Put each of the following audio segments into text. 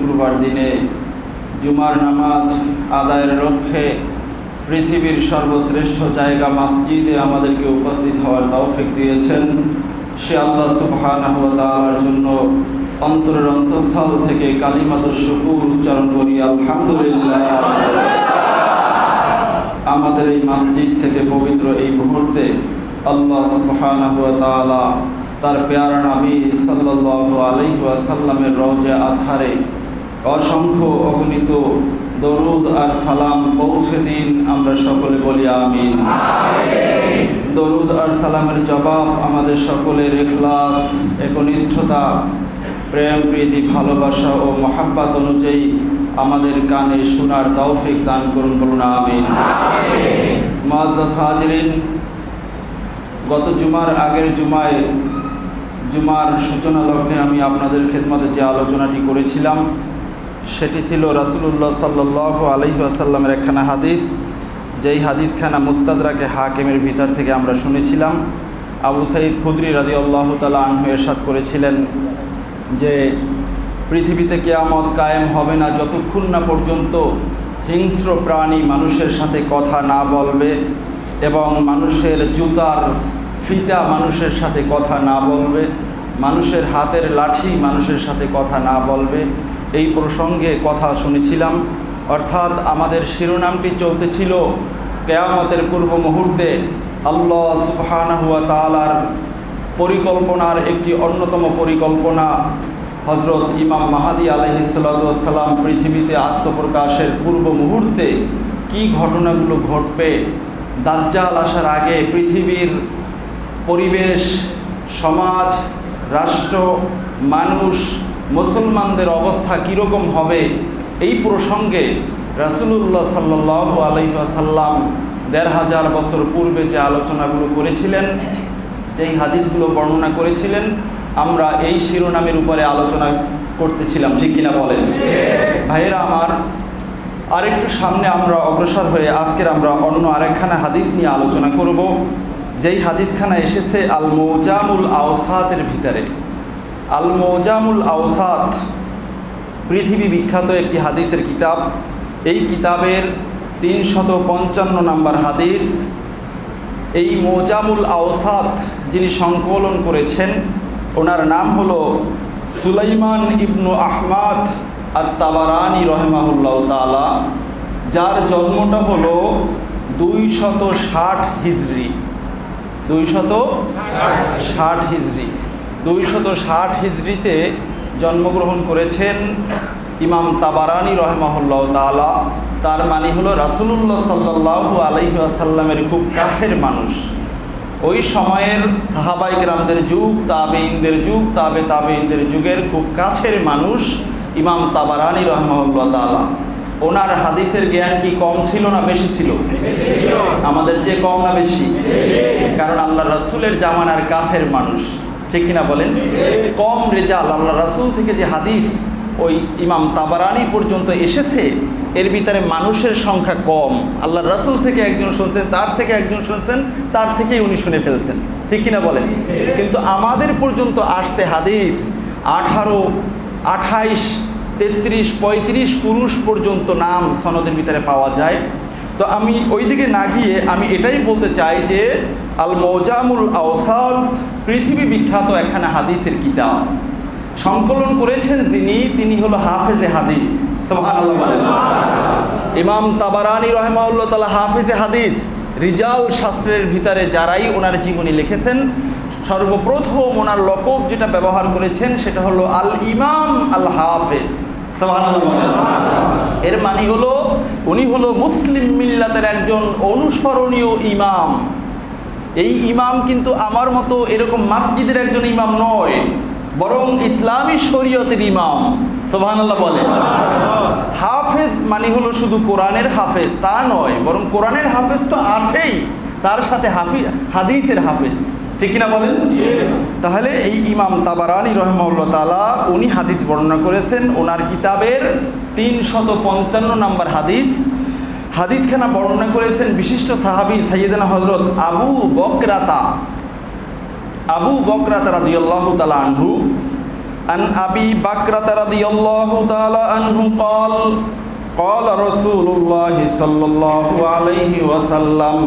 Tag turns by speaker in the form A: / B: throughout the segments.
A: শুক্রবার দিনে জুমার নামাজ আদায়ের লক্ষ্যে পৃথিবীর সর্বশ্রেষ্ঠ জায়গা মসজিদে আমাদেরকে উপস্থিত হওয়ার তৌফিক দিয়েছেন। সে আল্লাহ সুবহানাহু ওয়া তাআলার জন্য অন্তরের অন্তঃস্থল থেকে কালিমাতুশ শুকর উচ্চারণ করি, আলহামদুলিল্লাহ। আমাদের এই মসজিদ থেকে পবিত্র এই মুহূর্তে আল্লাহ সুবহানাহু ওয়া তাআলা তার প্যারা নবী সাল্লাল্লাহু আলাইহি ওয়াসাল্লামের রওজা আতহারে অসংখ্য অগণিত দরুদ আর সালাম পৌঁছে দিন। আমরা সকলে বলি আমিন। দরুদ আর সালামের জবাব আমাদের সকলের ইখলাস, একনিষ্ঠতা, প্রেম, প্রীতি, ভালোবাসা ও মহাব্বত অনুযায়ী আমাদের কানে শোনার তৌফিক দান করুন, বলুন আমিন। মুআজ্জাজ হাজিরিন, গত জুমার আগের জুমার সূচনা লগ্নে আমি আপনাদের খেদমতে যে আলোচনাটি করেছিলাম সেটি ছিল রাসূলুল্লাহ সাল্লাল্লাহু আলাইহি ওয়াসাল্লামের একখানা হাদিস, যেই হাদিসখানা মুস্তাদরাকে হাকিমের ভিতর থেকে আমরা শুনেছিলাম। আবু সাঈদ খুদরি রাদিয়াল্লাহু তাআলা আনহু ইরশাদ করেছিলেন যে পৃথিবীতে কিয়ামত কায়েম হবে না যতক্ষণ না পর্যন্ত হিংস্র প্রাণী মানুষের সাথে কথা না বলবে এবং মানুষের জুতার ফিতা মানুষের সাথে কথা না বলবে, মানুষের হাতের লাঠি মানুষের সাথে কথা না বলবে। এই প্রসঙ্গে কথা শুনেছিলাম, অর্থাৎ আমাদের শিরোনামটি চলতেছিল কিয়ামতের পূর্ব মুহূর্তে আল্লাহ সুবহানাহু ওয়া তাআলার পরিকল্পনার একটি অন্যতম পরিকল্পনা হযরত ইমাম মাহদী আলাইহিস সালাতু ওয়াস সালাম পৃথিবীতে আত্মপ্রকাশের পূর্ব মুহূর্তে কি ঘটনাগুলো ঘটবে, দাজ্জাল আসার আগে পৃথিবীর পরিবেশ, সমাজ, রাষ্ট্র, মানুষ, মুসলমানদের অবস্থা কীরকম হবে, এই প্রসঙ্গে রাসূলুল্লাহ সাল্লাল্লাহু আলাইহি ওয়াসাল্লাম ১৫০০ বছর পূর্বে যে আলোচনাগুলো করেছিলেন, যেই হাদিসগুলো বর্ণনা করেছিলেন, আমরা এই শিরোনামের উপরে আলোচনা করতেছিলাম, ঠিক কিনা বলেন? ভাইয়েরা আমার, আরেকটু সামনে আমরা অগ্রসর হয়ে আজকের আমরা অন্য আরেকখানা হাদিস নিয়ে আলোচনা করব, যেই হাদিসখানা এসেছে আল মুজামুল আওসাতের ভিতরে। আল মুজামুল আওসাত পৃথিবী বিখ্যাত একটি হাদিসের কিতাব। এই কিতাবের ৩৫৫ নম্বর হাদিস। এই মুজামুল আওসাত যিনি সংকলন করেছেন ওনার নাম হলো সুলাইমান ইবনু আহমদ আত-তাবারানী রাহিমাহুল্লাহ তাআলা, যার জন্মটা হলো ২৬০ হিজরি। ২৬০ হিজরি। ২৬০ হিজরিতে জন্মগ্রহণ করেছেন ইমাম তাবারানী রাহিমাহুল্লাহ তাআলা। তার মানে হলো রাসূলুল্লাহ সাল্লাল্লাহু আলাইহি ওয়াসাল্লামের খুব কাছের মানুষ। ওই সময়ের সাহাবায়ে কেরামদের যুগ, তাবেঈনদের যুগ, তাবেঈনদের যুগের খুব কাছের মানুষ ইমাম তাবারানী রাহিমাহুল্লাহ তাআলা। ওনার হাদিসের জ্ঞান কি কম ছিল না বেশি ছিল? আমাদের চেয়ে কম না বেশি? কারণ আল্লাহ রাসূলের জামানার কাছের মানুষ, ঠিক কিনা বলেন? কম রেজাল আল্লাহ রাসূল থেকে যে হাদিস ওই ইমাম তাবারানী পর্যন্ত এসেছে, এর ভিতরে মানুষের সংখ্যা কম। আল্লাহ রাসূল থেকে একজন শুনছেন, তার থেকে একজন শুনছেন, তার থেকেই উনি শুনে ফেলছেন, ঠিক কিনা বলেন? কিন্তু আমাদের পর্যন্ত আসতে হাদিস 18, 28, 33, 35 পুরুষ পর্যন্ত নাম সনদের ভিতরে পাওয়া যায়। তো আমি ওই দিকে না গিয়ে আমি এটাই বলতে চাই যে আল মুজামুল আওসাত পৃথিবী বিখ্যাত একখানা হাদিসের কিতাব। সংকলন করেছেন তিনি হলো হাফেজে হাদিস। সুবহানাল্লাহ। ইমাম তাবারানী রাহিমাহুল্লাহ তাআলা হাফেজে হাদিস। রিজাল শাস্ত্রের ভিতরে যারাই ওনার জীবনী লিখেছেন, সর্বপ্রথম ওনার লকব যেটা ব্যবহার করেছেন সেটা হলো আল ইমাম আল হাফেজ। সুবহানাল্লাহ। এর মানে হলো উনি হলো মুসলিম মিল্লাতের একজন অনুসরণীয় ইমাম। এই ইমাম কিন্তু আমার মতো এরকম মসজিদের একজন ইমাম নয়, বরং ইসলামী শরীয়তের ইমাম। সুবহানাল্লাহ বলে। হাফেজ মানে হলো শুধু কোরআনের হাফেজ তা নয়, বরং কোরআনের হাফেজ তো আছেই, তার সাথে হাদিসের হাফেজ, ঠিক কিনা বলেন? তাহলে এই ইমাম তাবারানী রাহিমাহুল্লাহ তাআলা উনি হাদিস বর্ণনা করেছেন। ওনার কিতাবের ৩৫৫ নম্বর হাদিসখানা বর্ণনা করেছেন বিশিষ্ট সাহাবী সাইয়েদনা হযরত আবু বকরাতা রাদিয়াল্লাহু তাআলা আনহু। আন আবি বাকরাতা রাদিয়াল্লাহু তাআলা আনহু قال قال رسول الله صلى الله عليه وسلم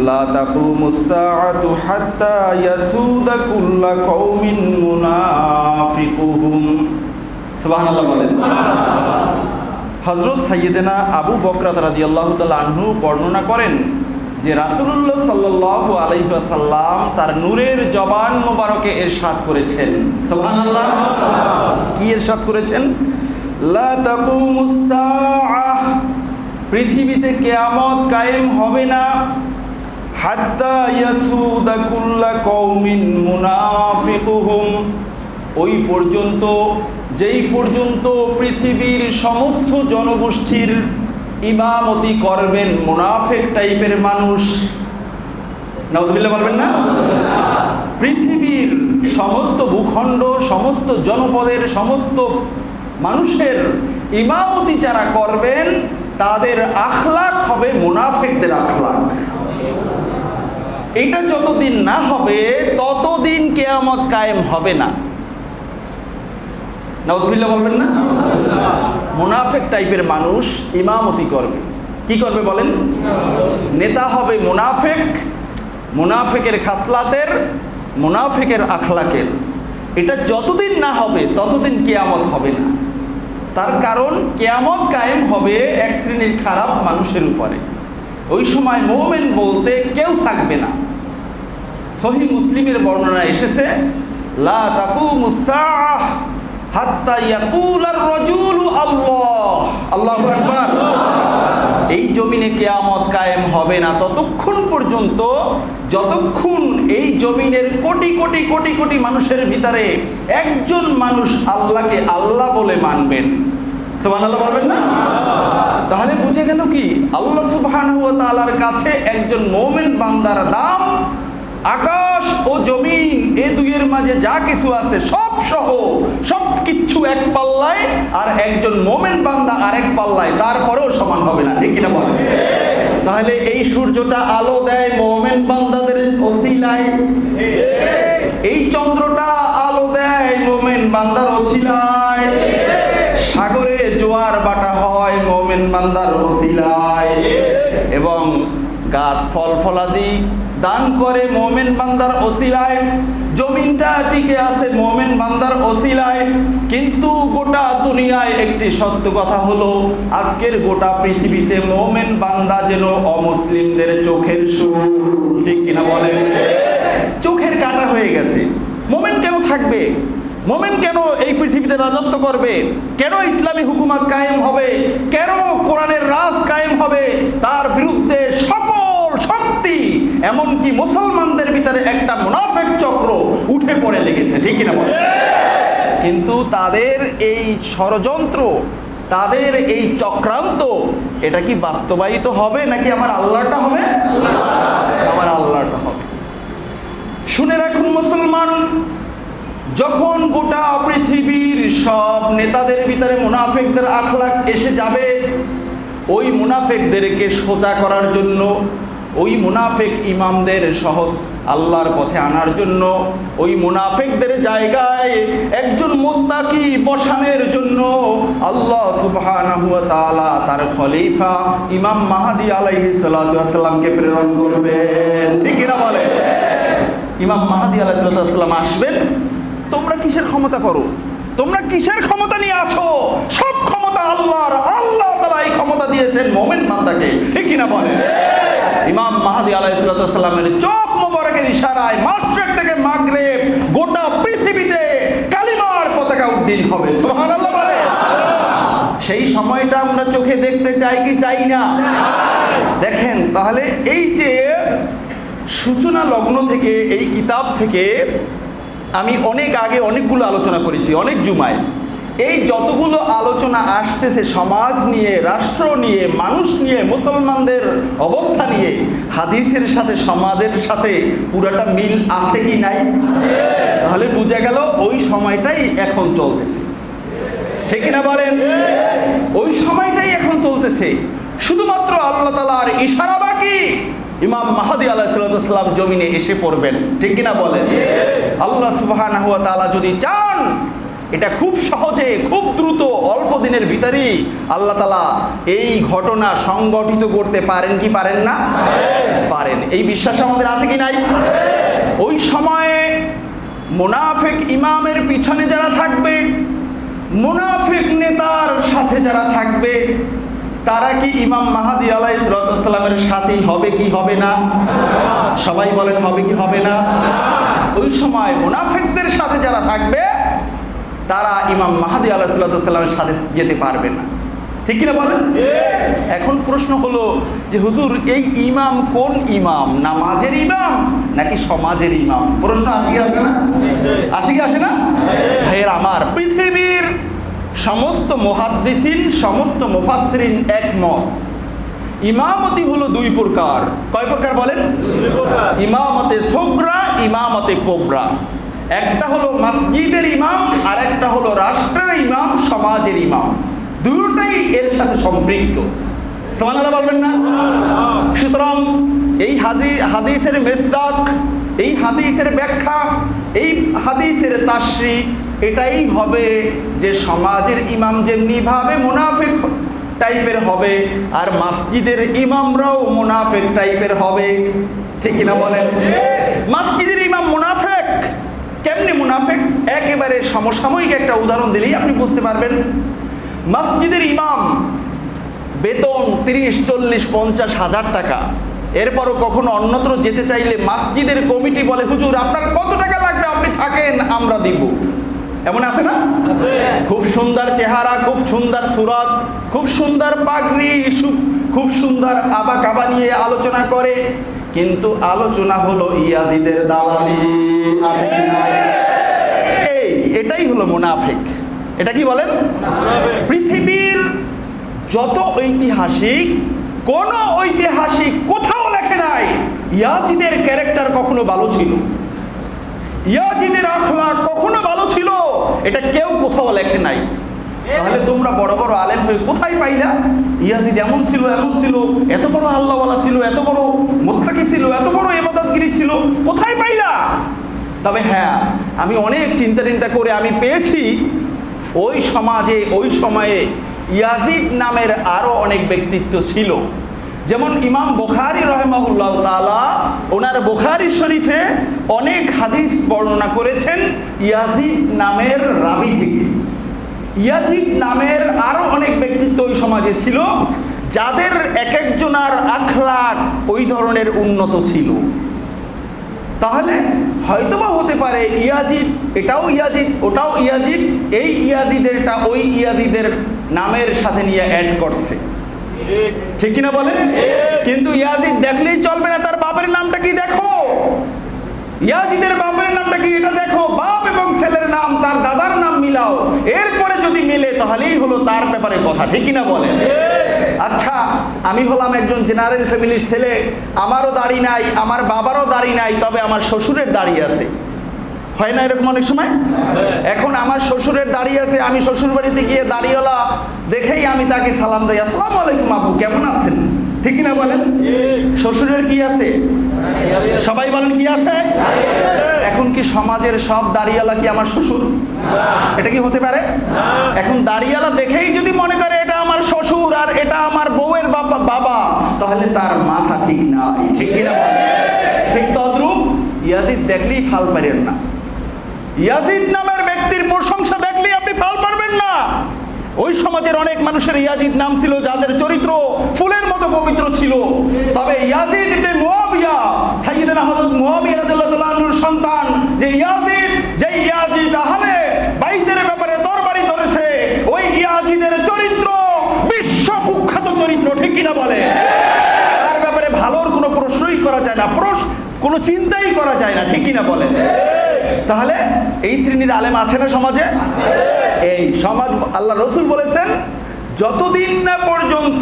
A: لا تقوم الساعة حتى يسود كل قوم منافقهم সুবহানাল্লাহ বলেন। হযরত সাইয়েদেনা আবু বকর রাদিয়াল্লাহু তাআলা আনহু বর্ণনা করেন যে রাসূলুল্লাহ সাল্লাল্লাহু আলাইহি ওয়াসাল্লাম তার নূরের জবান মোবারকে ইরশাদ করেছেন, সুবহানাল্লাহ। কি ইরশাদ করেছেন? লা তাকুমুস সাআহ, পৃথিবীতে কিয়ামত কায়েম হবে না, হাত্তা ইয়াসুদা কুল্লা কওমিন মুনাফিকুহুম, ওই পর্যন্ত যেই পর্যন্ত পৃথিবীর সমস্ত জনগোষ্ঠীর ইমামতি করবেন মুনাফিক টাইপের মানুষ। নাউযুবিল্লাহ বলবেন না? পৃথিবীর সমস্ত ভূখণ্ড, সমস্ত জনপদের সমস্ত মানুষের ইমামতি যারা করবেন তাদের আখলাক হবে মুনাফিকদের আখলাক। এটা যতদিন না হবে ততদিন কিয়ামত কায়েম হবে না। নাউযুবিল্লাহ বলবেন না? মুনাফিক টাইপের মানুষ ইমামতি করবে। কি করবে বলেন? নেতা হবে মুনাফিক, মুনাফিকের খাসলাতের, মুনাফিকের আখলাকের। এটা যতদিন না হবে ততদিন কিয়ামত হবে না। তার কারণ কিয়ামত কায়েম হবে এক শ্রেণীর খারাপ মানুষের উপরে। ওই সময় মুমিন বলতে কেউ থাকবে না। সহিহ মুসলিমের বর্ণনা এসেছে, লা তাকুমুস সাআহ হাত্তা ইয়াকুলার রাজুলু আল্লাহ, আল্লাহু আকবার। এই জমিনে কিয়ামত কায়েম হবে না ততক্ষণ পর্যন্ত যতক্ষণ এই জমিনের কোটি কোটি কোটি কোটি মানুষের ভিতরে একজন মানুষ আল্লাহকে আল্লাহ বলে মানবেন। সুবহানাল্লাহ বলবেন না? তাহলে বুঝে গেল কি আল্লাহ সুবহানাহু ওয়া তাআলার কাছে একজন মুমিন বান্দার দাম আকাশ ও জমিন এ দুইয়ের মাঝে যা কিছু আছে সব সহ সব কিছু এক পাল্লায়, আর একজন মুমিন বান্দা আরেক পাল্লায়, তারপরেও সমান হবে না। ঠিক কিনা বলেন? তাহলে এই সূর্যটা আলো দেয় মুমিন বান্দাদের ওসিলায়, এই চন্দ্রটা আলো দেয় মুমিন বান্দার ওসিলায়, সাগরে জোয়ার বাটা হয় মুমিন বান্দার ওসিলায়, এবং গাছ ফল ফলাদি দান করে মুমিন বান্দার ওসিলায়, জমিনটা টিকে আছে মুমিন বান্দার ওসিলায়। কিন্তু গোটা দুনিয়ায় একটি সত্য কথা হলো আজকের গোটা পৃথিবীতে মুমিন বান্দা যেন অমুসলিমদের চোখের সুর। ঠিক কিনা বলেন? চোখের কাঁটা হয়ে গেছে। মুমিন কেন থাকবে? মুমিন কেন এই পৃথিবীতে রাজত্ব করবে? কেন ইসলামী হুকুমত কায়েম হবে? কেন কোরআনের রাজ কায়েম হবে? তার বিরুদ্ধে সকল শক্তি, এমনকি মুসলমানদের ভিতরে একটা মুনাফিক চক্র উঠে পড়ে লেগেছে। ঠিক কিনা বলেন? কিন্তু তাদের এই ষড়যন্ত্র, তাদের এই চক্রান্ত, এটা কি বাস্তবায়িত হবে নাকি আমার আল্লাহটা হবে? আমার আল্লাহটা হবে। শুনে রাখুন মুসলমান, যখন গোটা পৃথিবীর সব নেতাদের ভিতরে মুনাফিকদের আখলাক এসে যাবে, ওই মুনাফিকদেরকে সোজা করার জন্য, ওই মুনাফিক ইমামদের সহজ আল্লাহর পথে আনার জন্য, ওই মুনাফিকদের জায়গায় একজন মুত্তাকি বসানোর জন্য আল্লাহ সুবহানাহু ওয়া তাআলা তার খলিফা ইমাম মাহদী আলাইহিস সালাতু ওয়াস সালামকে প্রেরণ করবেন। ঠিক কিনা বলে? ইমাম মাহদী আলাইহিস সালাতু ওয়াস সালাম আসবেন। তোমরা কিসের ক্ষমতা করো? তোমরা কিসের ক্ষমতা নিয়ে আছো? সব ক্ষমতা আল্লাহর। আল্লাহ তাআলা এই ক্ষমতা দিয়েছেন মুমিন বান্দাকে। ঠিক কিনা বলে? ইমাম মাহদী আলাইহিস সালামের চোখ মোবারকের ইশারায় মাশরিক থেকে মাগরিব গোটা পৃথিবীতে কালিমার পতাকা উড্ডীন হবে। সুবহানাল্লাহ বলে। সেই সময়টা আমরা চোখে দেখতে চাই কি চাই না? দেখেন, তাহলে এই যে সূচনা লগ্ন থেকে, এই কিতাব থেকে আমি অনেক আগে অনেকগুলো আলোচনা করেছি, অনেক জুমায়। এই যতগুলো আলোচনা আসতেছে সমাজ নিয়ে, রাষ্ট্র নিয়ে, মানুষ নিয়ে, মুসলমানদের অবস্থা নিয়ে, হাদিসের সাথে সমাজের সাথে পুরাটা মিল আছে কি নাই? তাহলে বুঝে গেল ওই সময়টাই এখন চলতেছে। ঠিক না বলেন? ওই সময়টাই এখন চলতেছে। শুধুমাত্র আল্লাহ তাআলার ইশারা বাকি, ইমাম মাহদী আলাইহিস সালাম জমিনে এসে পড়বেন। ঠিক কিনা বলেন? আল্লাহ সুবহানাহু ওয়া তাআলা যদি চান
B: এটা খুব সহজে, খুব দ্রুত, অল্প দিনের ভিতরেই আল্লাহ তাআলা এই ঘটনা সংগঠিত করতে পারেন কি পারেন না? পারেন। এই বিশ্বাস আমাদের আছে কি নাই? ওই সময়ে মুনাফিক ইমামের পিছনে যারা থাকবে, মুনাফিক নেতার সাথে যারা থাকবে, তারা কি ইমাম মাহদী আলাইহিস সালামের সাথেই হবে কি হবে না? সবাই বলেন হবে কি হবে না? ওই সময় মুনাফিকদের সাথে যারা থাকবে তারা ইমাম মাহদী আলাইহিস সালামের সাথে যেতে পারবে না। ঠিক কিনা বলেন? এখন প্রশ্ন হলো যে হুজুর, এই ইমাম কোন ইমাম? নামাজের ইমাম নাকি সমাজের ইমাম? প্রশ্ন আসে কি আসে না? আসে কি আসে না? ভাইয়ের আমার, পৃথিবীর সমস্ত মুহাদ্দিসিন, সমস্ত মুফাসসিরিন একমত, ইমামতি হলো দুই প্রকার। কয় প্রকার বলেন? দুই প্রকার। ইমামতে সুগরা, ইমামতে কুবরা। একটা হলো মসজিদের ইমাম, আর একটা হলো রাষ্ট্রের ইমাম, সমাজের ইমাম। দুটোই এর সাথে সম্পৃক্ত। সুবহানাল্লাহ বলবেন না? সুতরাং এই হাদিসের মিসদাক, এই হাদিসের ব্যাখ্যা, এই হাদিসের তাশরী এটাই হবে যে সমাজের ইমাম যেমনি ভাবে মুনাফিক টাইপের হবে, আর মসজিদের ইমামরাও মুনাফিক টাইপের হবে। ঠিক কিনা বলেন? মসজিদের ইমাম মুনাফিক। কেমনি মুনাফিক? একেবারে সমসাময়িক একটা উদাহরণ দিলেই আপনি বুঝতে পারবেন। মসজিদের ইমাম বেতন 30, 40, 50 হাজার টাকা। এরপরও কখনো অন্যত্র যেতে চাইলে মসজিদের কমিটি বলে, হুজুর আপনার কত টাকা লাগবে, আপনি থাকেন, আমরা দিব। এমন আছে না? খুব সুন্দর চেহারা, খুব সুন্দর সুরত, খুব সুন্দর পাগড়ি, খুব সুন্দর আবা কাবা নিয়ে আলোচনা করে, কিন্তু আলোচনা হলো ইয়াজিদের দালালি। আছে কি না? এটাই হলো মুনাফিক। এটা কি বলেন? পৃথিবীর যত ঐতিহাসিক, কোন ঐতিহাসিক কোথাও লেখে নাই ইয়াজিদের ক্যারেক্টার কখনো ভালো ছিল, ইয়াজিদের আখলাক কখনো ভালো ছিল, এটা কেউ কোথাও লেখে নাই। তাহলে তোমরা বড় বড় আলেম হয়ে কোথায় পাইলা ইয়াজিদ এমন ছিল, এমন ছিল, এত বড় আল্লাহওয়ালা ছিল, এত বড় মুত্তাকি ছিল, এত বড় ইবাদতগিরি ছিল, কোথায় পাইলা? তবে হ্যাঁ, আমি অনেক চিন্তা করে আমি পেয়েছি ওই সমাজে, ওই সময়ে ইয়াজিদ নামের আরো অনেক ব্যক্তিত্ব ছিল। যেমন ইমাম বুখারী রাহিমাহুল্লাহ তাআলা ওনার বুখারী শরীফে অনেক হাদিস বর্ণনা করেছেন ইয়াজিদ নামের রাবি থেকে। ইয়াজিদ নামের আরো অনেক ব্যক্তিত্ব ওই সমাজে ছিল, যাদের এক একজনার আখলাক ওই ধরনের উন্নত ছিল। তাহলে হয়তোবা হতে পারে ইয়াজিদ এটাও ইয়াজিদ, ওটাও ইয়াজিদ, এই ইয়াজিদেরটা ওই ইয়াজিদের নামের সাথে নিয়ে অ্যাড করছে। ঠিক কিনা বলেন? কিন্তু ইয়াজিদ দেখলেই চলবে না, তার বাপের নামটা কি দেখো, ইয়াজিদের বাপের নামটা কি এটা দেখো, বাপ এবং ছেলের নাম, তার দাদার নাম মিলাও, এরপরে যদি মেলে তাহলেই হলো তার ব্যাপারে কথা। ঠিক কিনা বলেন? আচ্ছা, আমি হলাম একজন জেনারেল ফ্যামিলির ছেলে, আমারও দাড়ি নাই, আমার বাবারও দাড়ি নাই, তবে আমার শ্বশুরের দাড়ি আছে। হয় না এরকম অনেক সময়? এখন আমার শ্বশুরের দাড়ি আছে, আমি শ্বশুর বাড়িতে গিয়ে দাড়িওয়ালা দেখেই আমি তাকে সালাম দেই, আসসালামু আলাইকুম আব্বু, কেমন আছেন? ঠিক কিনা বলেন? শ্বশুরের কি আছে? সবাই বলেন কি আছে? এখন কি সমাজের সব দাড়িওয়ালা কি আমার শ্বশুর? এটা কি হতে পারে? এখন দাড়িওয়ালা দেখেই যদি মনে করে এটা আমার শ্বশুর আর এটা আমার বউয়ের বাবা, তাহলে তার মাথা ঠিক নাই। ঠিক কিনা বলেন? ঠিক তদ্রূপ ইয়াজিদ দেখলেই ফাল পারেন না, ইয়াজিদ নামের ব্যক্তির প্রশংসা দেখলেই আপনি ফাল পারবেন না। ওই সমাজের অনেক মানুষের ইয়াজিদ নাম ছিল, যাদের চরিত্র ফুলের মতো পবিত্র ছিল। তবে ইয়াজিদ ইবনে মুয়াবিয়া, সাইয়্যিদনা হযরত মুয়াবিয়া রাদিয়াল্লাহু তাআলা আনহুর সন্তান, যে ইয়াজিদ আহলে বাইতের ব্যাপারে তরবারি ধরেছে, ওই ইয়াজিদের চরিত্র বিশ্ব কুখ্যাত চরিত্র। ঠিক কিনা বলে? তার ব্যাপারে ভালোর কোনো প্রশ্নই করা যায় না, কোনো চিন্তাই করা যায় না। ঠিক কিনা বলে? তাহলে এই শ্রেণীর আলেম আছে না সমাজে? এই সমাজ, আল্লাহ রসুল বলেছেন, যতদিন না পর্যন্ত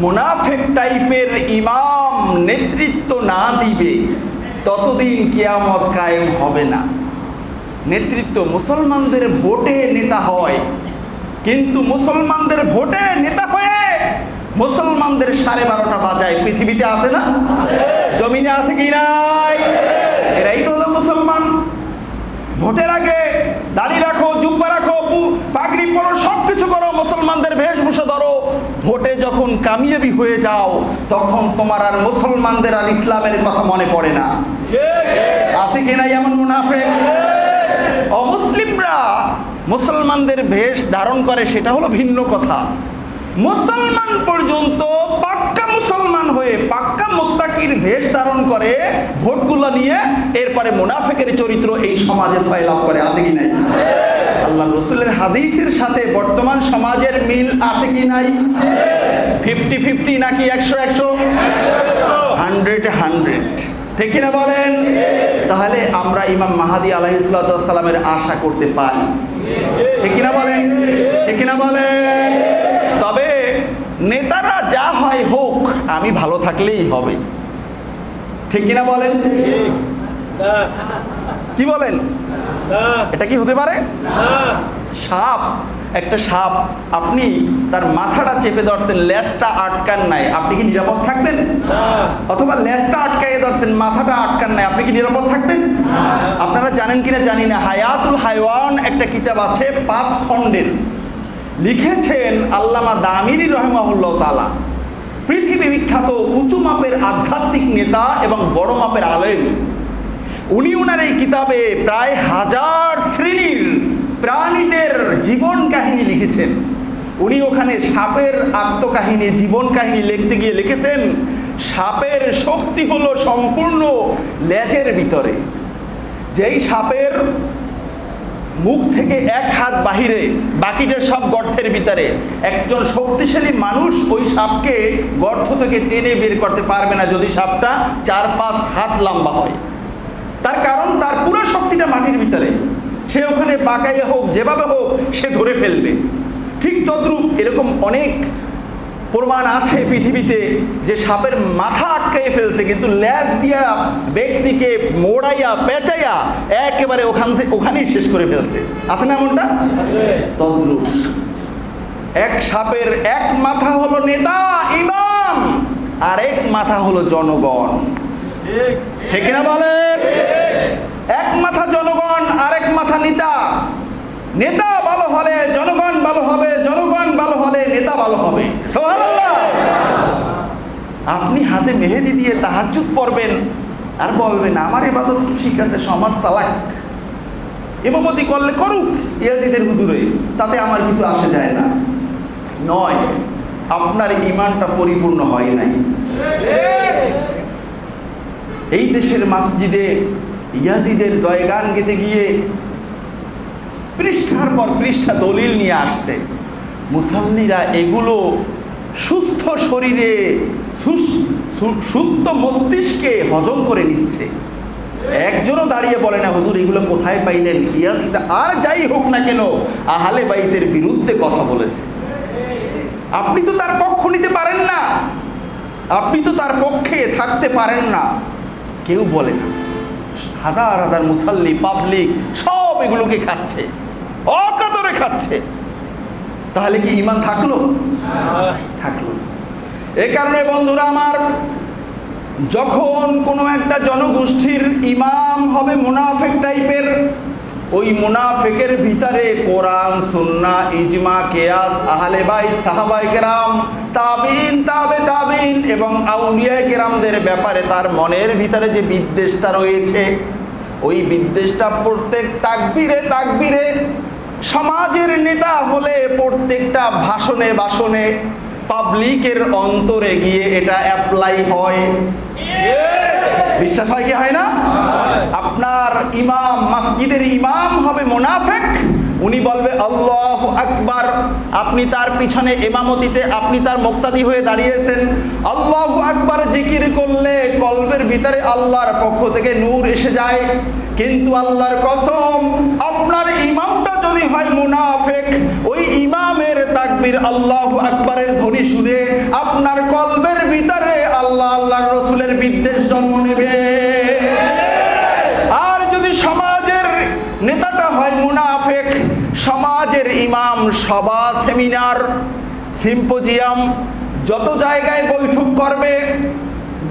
B: মুনাফিক টাইপের ইমাম নেতৃত্ব না দিবে ততদিন কিয়ামত কায়েম হবে না। নেতৃত্ব মুসলমানদের ভোটে নেতা হয়, কিন্তু মুসলমানদের ভোটে নেতা হয়ে মুসলমানদের 12:30 বাজায় পৃথিবীতে আছে না? জমিনে আছে কি নাই? এরাই তো হলো মুসলমান। ভোটের আগে দাড়ি রাখো, জুব্বা রাখো, পাগড়ি পরো, সব কিছু করো, মুসলমানদের বেশভূষা ধরো, ভোটে যখন কামিয়াবি হয়ে যাও তখন তোমার আর মুসলমানদের আর ইসলামের কথা মনে পড়ে না। আছে কি নাই এমন মুনাফিক? অমুসলিমরা মুসলমানদের বেশ ধারণ করে সেটা হলো ভিন্ন কথা, মুসলমান পর্যন্ত পাক্কা মুসলমান হয়ে পাক্কা মুত্তাকির বেশ ধারণ করে ভোটগুলো নিয়ে, এরপরে মুনাফিকের চরিত্র এই সমাজে ছয়লাভ করে। আছে কি নাই? আল্লাহ রাসূলের হাদিসের সাথে বর্তমান সমাজের মিল আছে কি নাই? 50-50 নাকি 100-100? 100-100, ঠিক কিনা বলেন? তাহলে আমরা ইমাম মাহদী আলাইহিস সালামের আশা করতে পারি, ঠিক কিনা বলেন? ঠিক কিনা বলেন? তবে নেতারা যা হয় হোক, আমি ভালো থাকলেই হবে, ঠিক কিনা বলেন? কি বলেন? এটা কি হতে পারে? সাপ, একটা সাপ আপনি তার মাথাটা চেপে ধরছেন, লেজটা আটকান নাই, আপনি কি নিরাপদ থাকবেন? অথবা লেজটা আটকাইয়ে ধরছেন, মাথাটা আটকান নাই, আপনি কি নিরাপদ থাকবেন? আপনারা জানেন কিনা জানি না, হায়াতুল হায়ওয়ান একটা কিতাব আছে 5 খণ্ডের, লিখেছেন আল্লামা দামিরি রাহিমাহুল্লাহ তাআলা, পৃথিবী বিখ্যাত উঁচু মাপের আধ্যাত্মিক নেতা এবং বড় মাপের আলেম। উনি ওনার এই কিতাবে প্রায় 1000 শ্রেণীর প্রাণীদের জীবন কাহিনী লিখেছেন। উনি ওখানে সাপের আত্মকাহিনী, জীবন কাহিনী লিখতে গিয়ে লিখেছেন, সাপের শক্তি হলো সম্পূর্ণ লেজের ভিতরে। যেই সাপের মুখ থেকে 1 হাত বাহিরে, বাকিটা সব গর্তের ভিতরে, একজন শক্তিশালী মানুষ ওই সাপকে গর্ত থেকে টেনে বের করতে পারবে না যদি সাপটা 4-5 হাত লম্বা হয়। তার কারণ তার পুরো শক্তিটা মাটির ভিতরে, সে ওখানে বাঁকাইয়া হোক যেভাবে হোক সে ধরে ফেলবে। ঠিক তদ্রূপ এরকম অনেক প্রমাণ আছে পৃথিবীতে যে সাপের মাথা আটকাইয়ে ফেলছে, কিন্তু লেজ দিয়া ব্যক্তিকে মোড়াইয়া পেঁচাইয়া একেবারে ওখানেই শেষ করে ফেলছে। আছে না এমনটা? তদ্রূপ এক সাপের এক মাথা হলো নেতা ইমাম, আর এক মাথা হলো জনগণ, ঠিক না বলেন? এক মাথা জনগণ, আরেক মাথা নেতা। নেতা ভালো হলে জনগণ ভালো হবে, জনগণ ভালো হলে নেতা ভালো হবে। সুবহানাল্লাহ। আপনি হাতে মেহেদি দিয়ে তাহাজ্জুদ পড়বেন আর বলবেন আমার ইবাদত ঠিক আছে, সমাজ চালাক, ইমামতি করলে করুক ইয়াজিদের হুজুরে, তাতে আমার কিছু আসে যায় না। নয়, আপনার ঈমানটা পরিপূর্ণ হয় নাই। এই দেশের মসজিদে ইয়াজিদের জয়গান গেতে গিয়ে পৃষ্ঠার পর পৃষ্ঠা দলিল নিয়ে আসছে, মুসল্লিরা এগুলো সুস্থ শরীরে সুস্থ মস্তিষ্কে হজম করে নিচ্ছে। একজনও দাঁড়িয়ে বলে না হুজুর এগুলো কোথায় পাইলেন? ইয়াজিদ আর যাই হোক না কেন আহলে বাইতের বিরুদ্ধে কথা বলেছে। আপনি তো তার পক্ষ নিতে পারেন না, আপনি তো তার পক্ষে থাকতে পারেন না, কেউ বলে না। হাজার হাজার মুসল্লি পাবলিক সব এগুলোকে খাচ্ছে, অকাতরে খাচ্ছে। তাহলে কি ঈমান থাকলো? থাকলো। এই কারণে বন্ধুরা আমার, যখন কোনো একটা জনগোষ্ঠীর ইমাম হবে মুনাফিক টাইপের, ওই মুনাফিকের ভিতরে কোরআন, সুন্নাহ, ইজমা, কিয়াস, আহলে বাইত, সাহাবায়ে কেরাম, তাবিঈন, তাবে তাবিঈন এবং আউলিয়ায়ে কেরামদের ব্যাপারে তার মনের ভিতরে যে বিদ্বেষটা রয়েছে, ওই বিদ্বেষটা প্রত্যেক তাকবীরে তাকবীরে, সমাজের নেতা হলে প্রত্যেকটা ভাষণে ভাষণে, পাবলিকের অন্তরে গিয়ে এটা অ্যাপ্লাই হয়। বিশ্বাস হয় কি হয় না? আপনার ইমাম, মসজিদের ইমাম হবে মুনাফিক, উনি বলবে আল্লাহু আকবার, আপনি তার পিছনে ইমামতিতে আপনি তার মুক্তাদি হয়ে দাঁড়িয়েছেন, আল্লাহু আকবার জিকির করলে কলবের ভিতরে আল্লাহর পক্ষ থেকে নূর এসে যায়। কিন্তু আল্লাহর কসম, আপনার ইমামটা যদি হয় মুনাফিক, ওই ইমামের তাকবীর আল্লাহু আকবারের ধ্বনি শুনে আপনার কলবের ভিতরে আল্লাহ আল্লাহর রাসূলের বিদ্বেষ জন্ম নেবে। আর যদি সমাজের নেতাটা হয় মুনাফিক, সমাজের ইমাম সভা, সেমিনার, সিম্পোজিয়াম, যত জায়গায় বৈঠক করবে,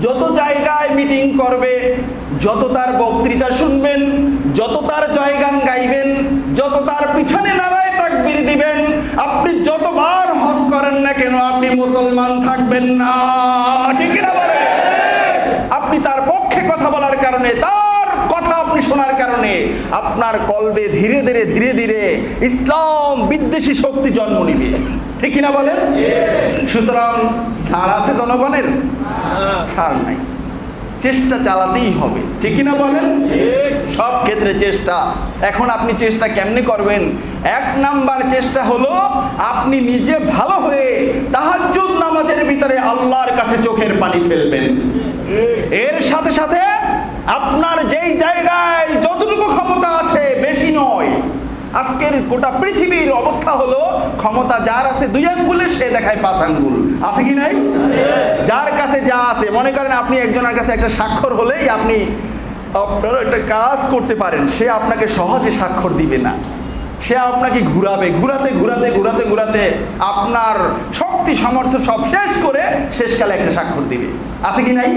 B: যত জায়গায় মিটিং করবে, যত তার বক্তৃতা শুনবেন, যত তার জয়গান গাইবেন, যত তার পিছনে নারায়ে তাকবীর দিবেন, আপনি যতবার হজ করেন না কেন, আপনি মুসলমান থাকবেন না। ঠিক কিনা বলেন? আপনি তার পক্ষে কথা বলার কারণে, তার কথা আপনি শোনার কারণে আপনার কলবে ধীরে ধীরে ধীরে ধীরে ইসলাম বিদ্বেষী শক্তি জন্ম নিবে। ঠিক কিনা বলেন? সুতরাং ছাড় আছে জনগণের? ছাড় নাই, চেষ্টা চালাতেই হবে। ঠিক কিনা বলেন? সব ক্ষেত্রে চেষ্টা। এখন আপনি চেষ্টা কেমনে করবেন? এক নাম্বার চেষ্টা হলো আপনি নিজে ভালো হয়ে তাহাজ্জুদ নামাজের ভিতরে আল্লাহর কাছে চোখের পানি ফেলবেন। এর সাথে সাথে আপনার যেই জায়গায় যতটুকু ক্ষমতা আছে, বেশি নয়। আজকের গোটা পৃথিবীর অবস্থা হলো ক্ষমতা যার আছে 2 আঙ্গুলে, সে দেখায় 5 আঙ্গুল। আছে কি নাই? যার কাছে যা আছে, মনে করেন আপনি একজনের কাছে একটা স্বাক্ষর হলেই আপনি আপনার একটা কাজ করতে পারেন, সে আপনাকে সহজে স্বাক্ষর দিবে না। সে আপনাকে ঘুরাবে, ঘুরাতে ঘুরাতে ঘুরাতে ঘুরাতে আপনার শক্তি সামর্থ্য সব শেষ করে শেষকালে একটা স্বাক্ষর দিবে। আছে কি নাই?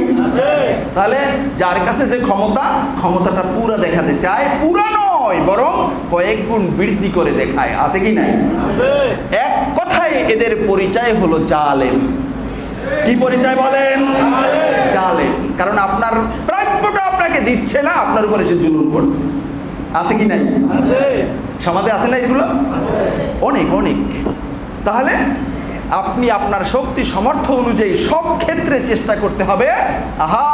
B: তাহলে যার কাছে যে ক্ষমতাটা পুরা দেখাতে চায়, পুরা নয় বরং কয়েক গুণ বৃদ্ধি করে দেখায়। আছে কি নাই? এক কথায় এদের পরিচয় হলো জালেম। কি পরিচয় বলেন? জালেম। কারণ আপনার প্রাপ্যটা আপনাকে দিচ্ছে না, আপনার উপরে সে জুলুম করছে। আছে কি নাই? সমাজে আছে না এগুলো? অনেক অনেক। তাহলে আপনি আপনার শক্তি সামর্থ্য অনুযায়ী সব ক্ষেত্রে চেষ্টা করতে হবে, আহা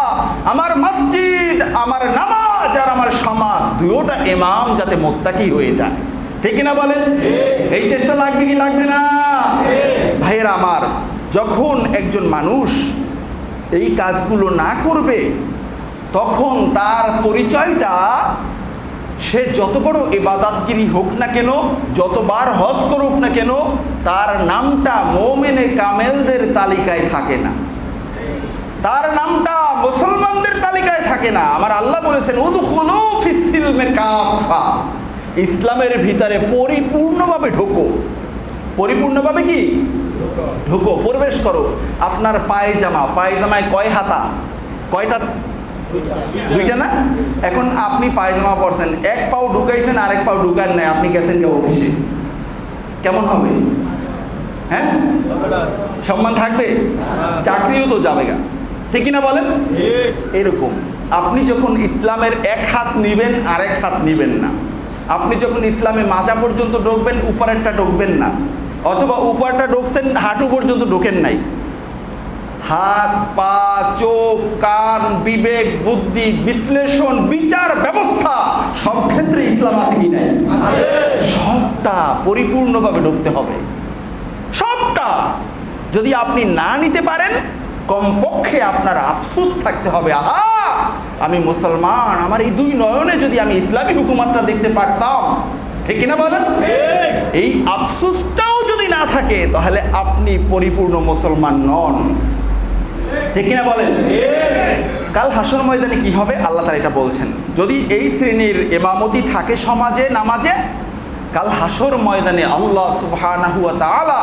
B: আমার মসজিদ, আমার নামাজ আর আমার সমাজ দুটোটা ইমাম যাতে মুত্তাকি হয়ে যায়। ঠিক না বলেন? এই চেষ্টা লাগবে কি লাগবে না? ভাইয়েরা আমার, যখন একজন মানুষ এই কাজগুলো না করবে, তখন তার পরিচয়টা, সে যত বড় ইবাদতগিরি হোক না কেন, যতবার হজ করুক না কেন, তার নামটা মুমিনে কামেলদের তালিকায় থাকে না, তার নামটা মুসলমানদের তালিকায় থাকে না। আমার আল্লাহ বলেছেন, উদখুলু ফিস সিলমি কাফা, ইসলামের ভিতরে পরিপূর্ণভাবে ঢোকো। পরিপূর্ণভাবে কি? ঢোকো, প্রবেশ করো। আপনার পায়জামায় কয় হাতা? কয়টা? 2টা না? এখন আপনি পায়জামা পরছেন, এক পাও ঢুকাইছেন আর এক পাও ঢুকান নাই, আপনি গেছেন কে অফিসে, কেমন হবে? হ্যাঁ, সম্মান থাকবে? চাকরিও তো যাবে গা। ঠিক না বলেন? এরকম আপনি যখন ইসলামের এক হাত নিবেন আর এক হাত নিবেন না, আপনি যখন ইসলামে মাজা পর্যন্ত ঢুকবেন, উপরেরটা ঢুকবেন না, অথবা উপরটা ঢুকছেন হাঁটু পর্যন্ত ঢোকেন নাই, হাত, পা, চোখ, কান, বিবেক, বুদ্ধি, বিশ্লেষণ, বিচার ব্যবস্থা, সব ক্ষেত্রে ইসলাম আছে কি নাই? সবটা পরিপূর্ণভাবে ঢুকতে হবে। সবটা যদি আপনি না নিতে পারেন, কমপক্ষে আপনার আফসোস থাকতে হবে, আহা আমি মুসলমান, আমার এই 2 নয়নে যদি আমি ইসলামী হুকুমতটা দেখতে পারতাম। ঠিক কিনা বলেন? এই আফসোসটাও যদি না থাকে, তাহলে আপনি পরিপূর্ণ মুসলমান নন। ঠিক কিনা বলেন? কাল হাসর ময়দানে কি হবে আল্লাহ তাআলা এটা বলছেন। যদি এই শ্রেণীর ইমামতি থাকে সমাজে, নামাজে, কাল হাসর ময়দানে আল্লাহ সুবহানাহু ওয়া তাআলা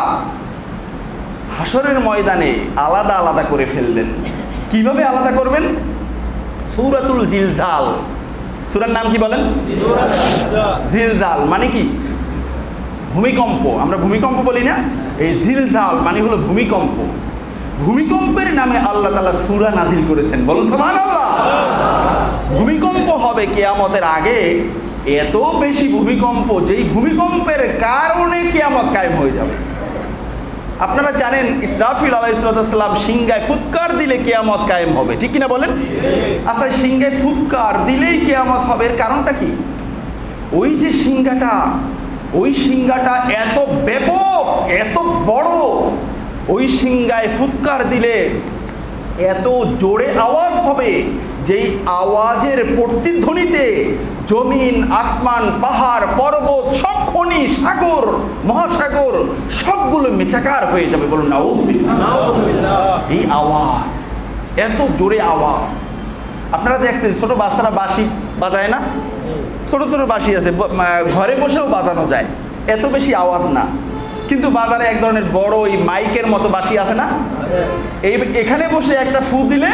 B: হাসরের ময়দানে আলাদা আলাদা করে ফেলবেন। কিভাবে আলাদা করবেন? সূরাতুল জিলজাল, সূরার নাম কি বলেন? জিলজাল মানে কি? ভূমিকম্প। আমরা ভূমিকম্প বলি না? এই জিলজাল মানে হলো ভূমিকম্প। ভূমিকম্পের নামে আল্লাহ তাআলা সূরা নাজিল করেছেন। বলুন সুবহানাল্লাহ। ভূমিকম্প হবে কিয়ামতের আগে, এত বেশি ভূমিকম্প, যেই ভূমিকম্পের কারণে কিয়ামত কায়েম হয়ে যাবে। আপনারা জানেন ইসরাফিল আলাইহিস সালাম সিংহায় ফুৎকার দিলে কিয়ামত কায়েম হবে। ঠিক কিনা বলেন? আচ্ছা, সিংহায় ফুৎকার দিলেই কিয়ামত হবে, এর কারণটা কি? ওই যে সিংহাটা, ওই সিংহাটা এত ব্যাপক, এত বড়, ওই সিংহায় ফুৎকার দিলে এত জোরে আওয়াজ হবে, যেই আওয়াজের প্রতিধ্বনিতে জমিন, আসমান, পাহাড়, পর্বত, সব খনি, সাগর, মহাসাগর সবগুলো মেচাকার হয়ে যাবে। বলুন নাউযুবিল্লাহ। এই আওয়াজ, এত জোরে আওয়াজ। আপনারা দেখছেন ছোট বাচ্চারা বাঁশি বাজায় না? ছোট ছোট বাঁশি আছে, ঘরে বসেও বাজানো যায়, এত বেশি আওয়াজ না। কিন্তু বাজারে এক ধরনের বড় ওই মাইকের মতো বাঁশি আছে না? এই এখানে বসে একটা ফু দিলে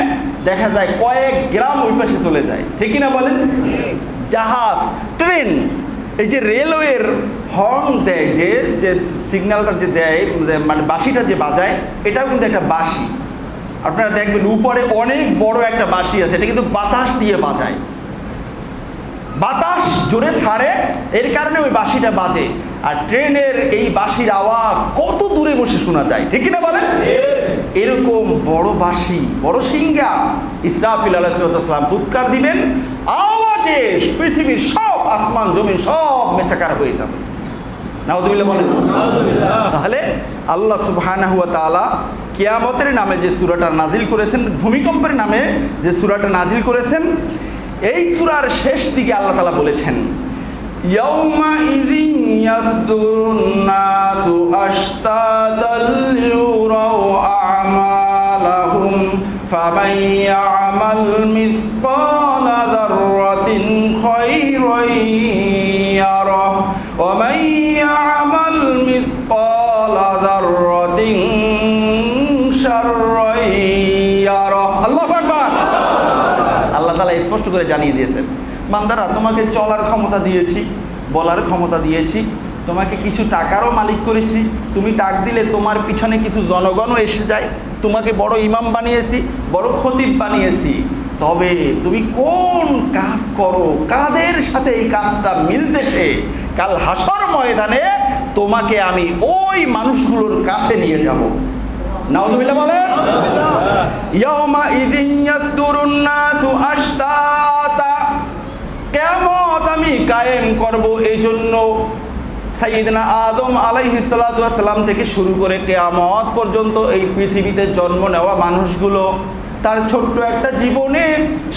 B: দেখা যায় কয়েক গ্রাম ওই পাশে চলে যায়। ঠিক কিনা বলেন? জাহাজ, ট্রেন এই যে রেলওয়ের হর্ন দেয়, যে যে সিগন্যালটা যে দেয়, মানে বাঁশিটা যে বাজায়, এটাও কিন্তু একটা বাঁশি। আপনারা দেখবেন উপরে অনেক বড় একটা বাঁশি আছে, এটা কিন্তু বাতাস দিয়ে বাজায়, বাতাস জোরে ছাড়ে, এর কারণে ওই বাঁশিটা বাজে। আর ট্রেনের এই বাঁশির আওয়াজ কত দূরে বসে শোনা যায়, ঠিক কিনা বলেন? এরকম বড় বাঁশি, বড় সিংহা ইসরাফিল আলাইহিস সালাম ফুৎকার দিবেন, আওয়াজে পৃথিবীর সব আসমান জমিন সব মেচাকার হয়ে যাবে। নাউযুবিল্লাহ বলেন। তাহলে আল্লাহ সুবহানাহু ওয়া তাআলা কিয়ামতের নামে যে সূরাটা নাজিল করেছেন, ভূমিকম্পের নামে যে সূরাটা নাজিল করেছেন, এই সূরার শেষ দিকে আল্লাহ তাআলা বলেছেন, ইয়াউমা ইযিন ইয়াসদুরুন নাসু আশতাতাল লিউরাউ আমালাহুম ফামান ইয়ামাল মিসকালা যাররাতিন খায়রান ইয়ারাহ ওয়া মান ইয়ামাল মিসকালা যাররাতিন শাররান ইয়ারাহ। আল্লাহু আকবার। আল্লাহ তাআলা স্পষ্ট করে জানিয়ে দিয়েছেন, বান্দারা তোমাকে চলার ক্ষমতা দিয়েছি, বলার ক্ষমতা দিয়েছি, তোমাকে কিছু টাকারও মালিক করেছি, তুমি ডাক দিলে তোমার পিছনে কিছু জনগণও এসে যায়, তোমাকে বড় ইমাম বানিয়েছি, বড় খতিব বানিয়েছি, তবে তুমি কোন কাজ করো, কাদের সাথে এই কাজটা মিলতেছে, কাল হাসর ময়দানে তোমাকে আমি ওই মানুষগুলোর কাছে নিয়ে যাব। নাউযুবিল্লাহ বলেন। ইয়াউমা ইযিন ইয়াসদুরুন নাসু আশতাতা, কিয়ামত আমি কায়েম করব এই জন্য সাইয়্যিদনা আদম আলাইহিস সালাতু ওয়াস সালাম থেকে শুরু করে কিয়ামত পর্যন্ত এই পৃথিবীতে জন্ম নেওয়া মানুষগুলো তার ছোট্ট একটা জীবনে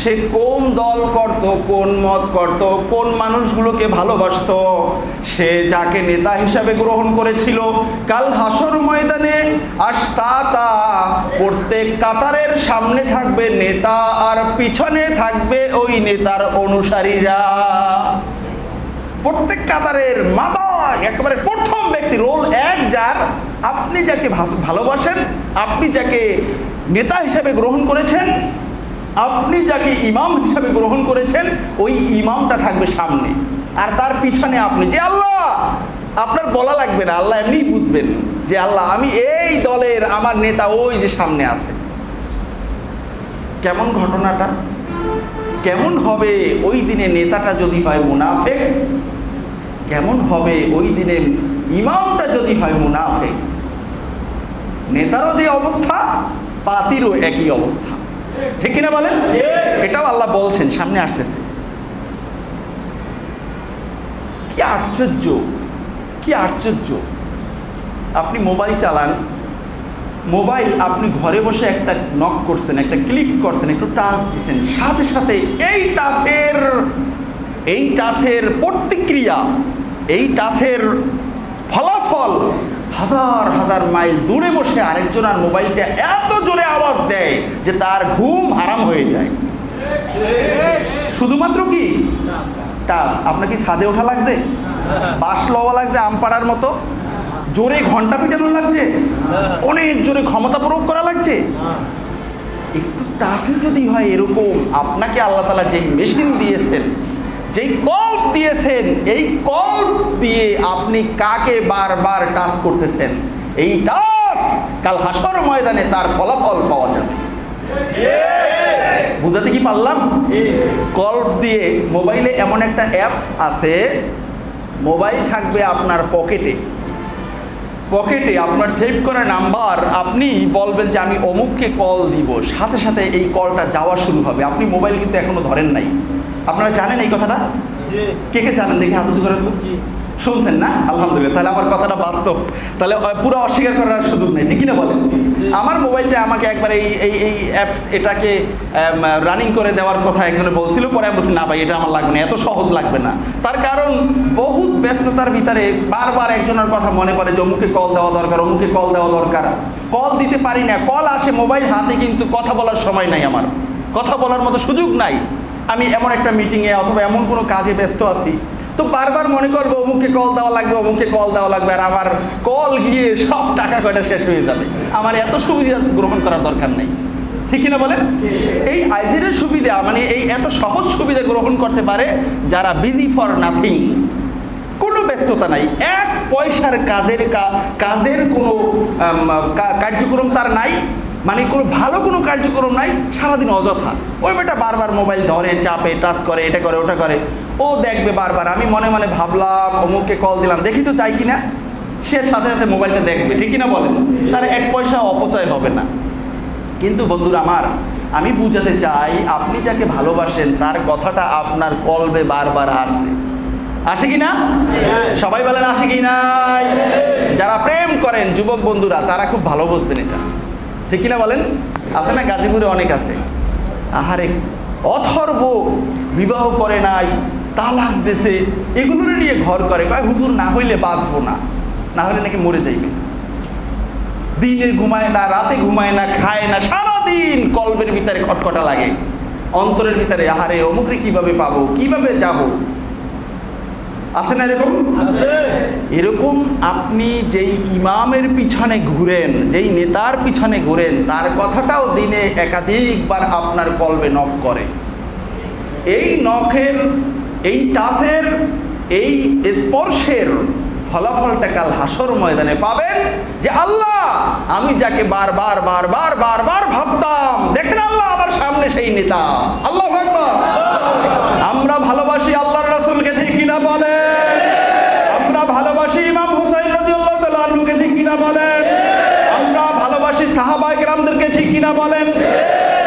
B: সে কোন দল করত, কোন মত করত, কোন মানুষগুলোকে ভালোবাসত, সে যাকে নেতা হিসাবে গ্রহণ করেছিল, কাল হাসর ময়দানে আশতাতা, প্রত্যেক কাতারের সামনে থাকবে নেতা আর পিছনে থাকবে ওই নেতার অনুসারীরা। প্রত্যেক কাতারের মাথায় একেবারে প্রথম ব্যক্তি, রোল এক যার, আপনি যাকে ভালোবাসেন, আপনি যাকে নেতা হিসাবে গ্রহণ করেছেন, আপনি যাকে ইমাম হিসাবে গ্রহণ করেছেন, ওই ইমামটা থাকবে সামনে, আর তার পিছনে আপনি। যে আল্লাহ, আপনার বলা লাগবে না, আল্লাহ এমনিই বুঝবেন যে আল্লাহ আমি এই দলের, আমার নেতা ওই যে সামনে আছে। কেমন ঘটনাটা, কেমন হবে ওই দিনে নেতাটা যদি হয় মুনাফিক, কেমন হবে ওই দিনে ইমামটা যদি হয় মুনাফিক। নেতারও যে অবস্থা, পাতিরও একই অবস্থা, ঠিক কিনা বলেন? এটাও আল্লাহ বলছেন, সামনে আসতেছে। কি আশ্চর্য, কি আশ্চর্য। আপনি মোবাইল চালান, মোবাইল আপনি ঘরে বসে একটা নক করছেন, একটা ক্লিক করছেন, একটু টাচ দিচ্ছেন, সাথে সাথে এই টাচের প্রতিক্রিয়া, এই টাচের ফলাফল হাজার হাজার মাইল দূরে বসে আরেকজন আর মোবাইলটা এত জোরে আওয়াজ দেয় যে তার ঘুম হারাম হয়ে যায়। শুধুমাত্র কি টাচ। আপনার কি ছাদে ওঠা লাগছে, বাঁশ লওয়া লাগছে আমপাড়ার মতো, জোরে ঘন্টা পিটানো লাগছে, অনেক জোরে ক্ষমতা প্রয়োগ করা লাগছে? একটু টাচে যদি হয় এরকম, আপনাকে আল্লাহ তাআলা যেই মেশিন দিয়েছেন, যেই কল্প দিয়েছেন, এই কল্প দিয়ে আপনি কাকে বারবার টাচ করতেছেন, এই টাচ কাল হাসর ময়দানে তার ফলাফল পাওয়া যাবে। বুঝাতে কি পারলাম? কল্প দিয়ে, মোবাইলে এমন একটা অ্যাপস আছে, মোবাইল থাকবে আপনার পকেটে, পকেটে আপনার সেভ করা নাম্বার, আপনি বলবেন যে আমি অমুককে কল দিব, সাথে সাথে এই কলটা যাওয়া শুরু হবে। আপনি মোবাইল কিন্তু এখনো ধরেন নাই। আপনারা জানেন এই কথাটা? কে কে জানেন দেখি হাত উঁচু করেন তো। শুনছেন না? আলহামদুলিল্লাহ। তাহলে আমার কথাটা বাস্তব, তাহলে পুরো অস্বীকার করার সুযোগ নেই, ঠিক কিনা বলেন? আমার মোবাইলটা আমাকে একবার এই অ্যাপস এটাকে রানিং করে দেওয়ার কথা একজনে বলছিল, পরে আমি বলছি না ভাই, এটা আমার লাগবে না, এত সহজ লাগবে না। তার কারণ বহুত ব্যস্ততার ভিতরে বারবার একজনের কথা মনে পড়ে যে অমুকে কল দেওয়া দরকার, অমুকে কল দেওয়া দরকার, কল দিতে পারি না। কল আসে মোবাইল হাতে, কিন্তু কথা বলার সময় নাই, আমার কথা বলার মতো সুযোগ নাই। আমি এমন একটা মিটিংয়ে অথবা এমন কোনো কাজে ব্যস্ত আছি, তো বারবার মনে করবো অমুকে কল দেওয়া লাগবে, অমুকে কল দেওয়া লাগবে, আর আমার কল গিয়ে সব টাকা কয়টা শেষ হয়ে যাবে। আমার এত সুবিধা গ্রহণ করার দরকার নেই, ঠিক কিনা বলেন? এই আইজিরের সুবিধা, মানে এই এত সহজ সুবিধা গ্রহণ করতে পারে যারা বিজি ফর নাথিং, ব্যস্ততা নাই, এক পয়সার কাজের কোনো কার্যক্রম তার নাই, মানে কোনো ভালো কোনো কার্যক্রম নাই, সারাদিন অযথা। ওই বেটা বারবার মোবাইল ধরে, চাপে, টাচ করে, এটা করে, ওটা করে, ও দেখবে বারবার। আমি মনে মনে ভাবলাম, অমুককে কল দিলাম, দেখি তো চাই কিনা, সে সাথে সাথে মোবাইলটা দেখবে, ঠিক কিনা বলেন? তার এক পয়সা অপচয় হবে না। কিন্তু বন্ধুরা আমার, আমি বুঝাতে চাই, আপনি যাকে ভালোবাসেন তার কথাটা আপনার কলবে বারবার আসে কি না? সবাই বলেন আসে কি নাই? যারা প্রেম করেন যুবক বন্ধুরা, তারা খুব ভালো বুঝবেন এটা, ঠিক কিনা বলেন? আছে না, গাজীপুরে অনেক আছে, আহারে অথর্ব বিবাহ করে নাই, তালাক দেশে, এগুলো নিয়ে ঘর করে, কয় হুজুর না হইলে বাঁচবো না, না হলে নাকি মরে যাইবে। দিনে ঘুমায় না, রাতে ঘুমায় না, খায় না, সারাদিন কলবের ভিতরে খটখটা লাগে, অন্তরের ভিতরে আহারে অমুকরে কিভাবে পাবো, কিভাবে যাব। আছে না এরকম? এরকম আপনি যেই ইমামের পিছনে ঘুরেন, যেই নেতার পিছনে ঘুরেন, তার কথাটাও দিনে একাধিকবার আপনার কলবে নক করে। এই নখের, এই টাচের, এই স্পর্শের ফলাফলটা কাল হাসর ময়দানে পাবেন, যে আল্লাহ আমি যাকে বারবার বারবার বারবার ভাবতাম, দেখেন আল্লাহ আমার সামনে সেই নেতা। আল্লাহু আকবার। আমরা ভালোবাসি আল্লাহর রাসূলকে, ঠিক কিনা বলেন? আমরা ভালোবাসি ইমাম হুসাইন রাদিয়াল্লাহু তাআলা আনহুকে, ঠিক কিনা বলেন? আমরা ভালোবাসি সাহাবায়ে কেরামদেরকে, ঠিক কিনা বলেন?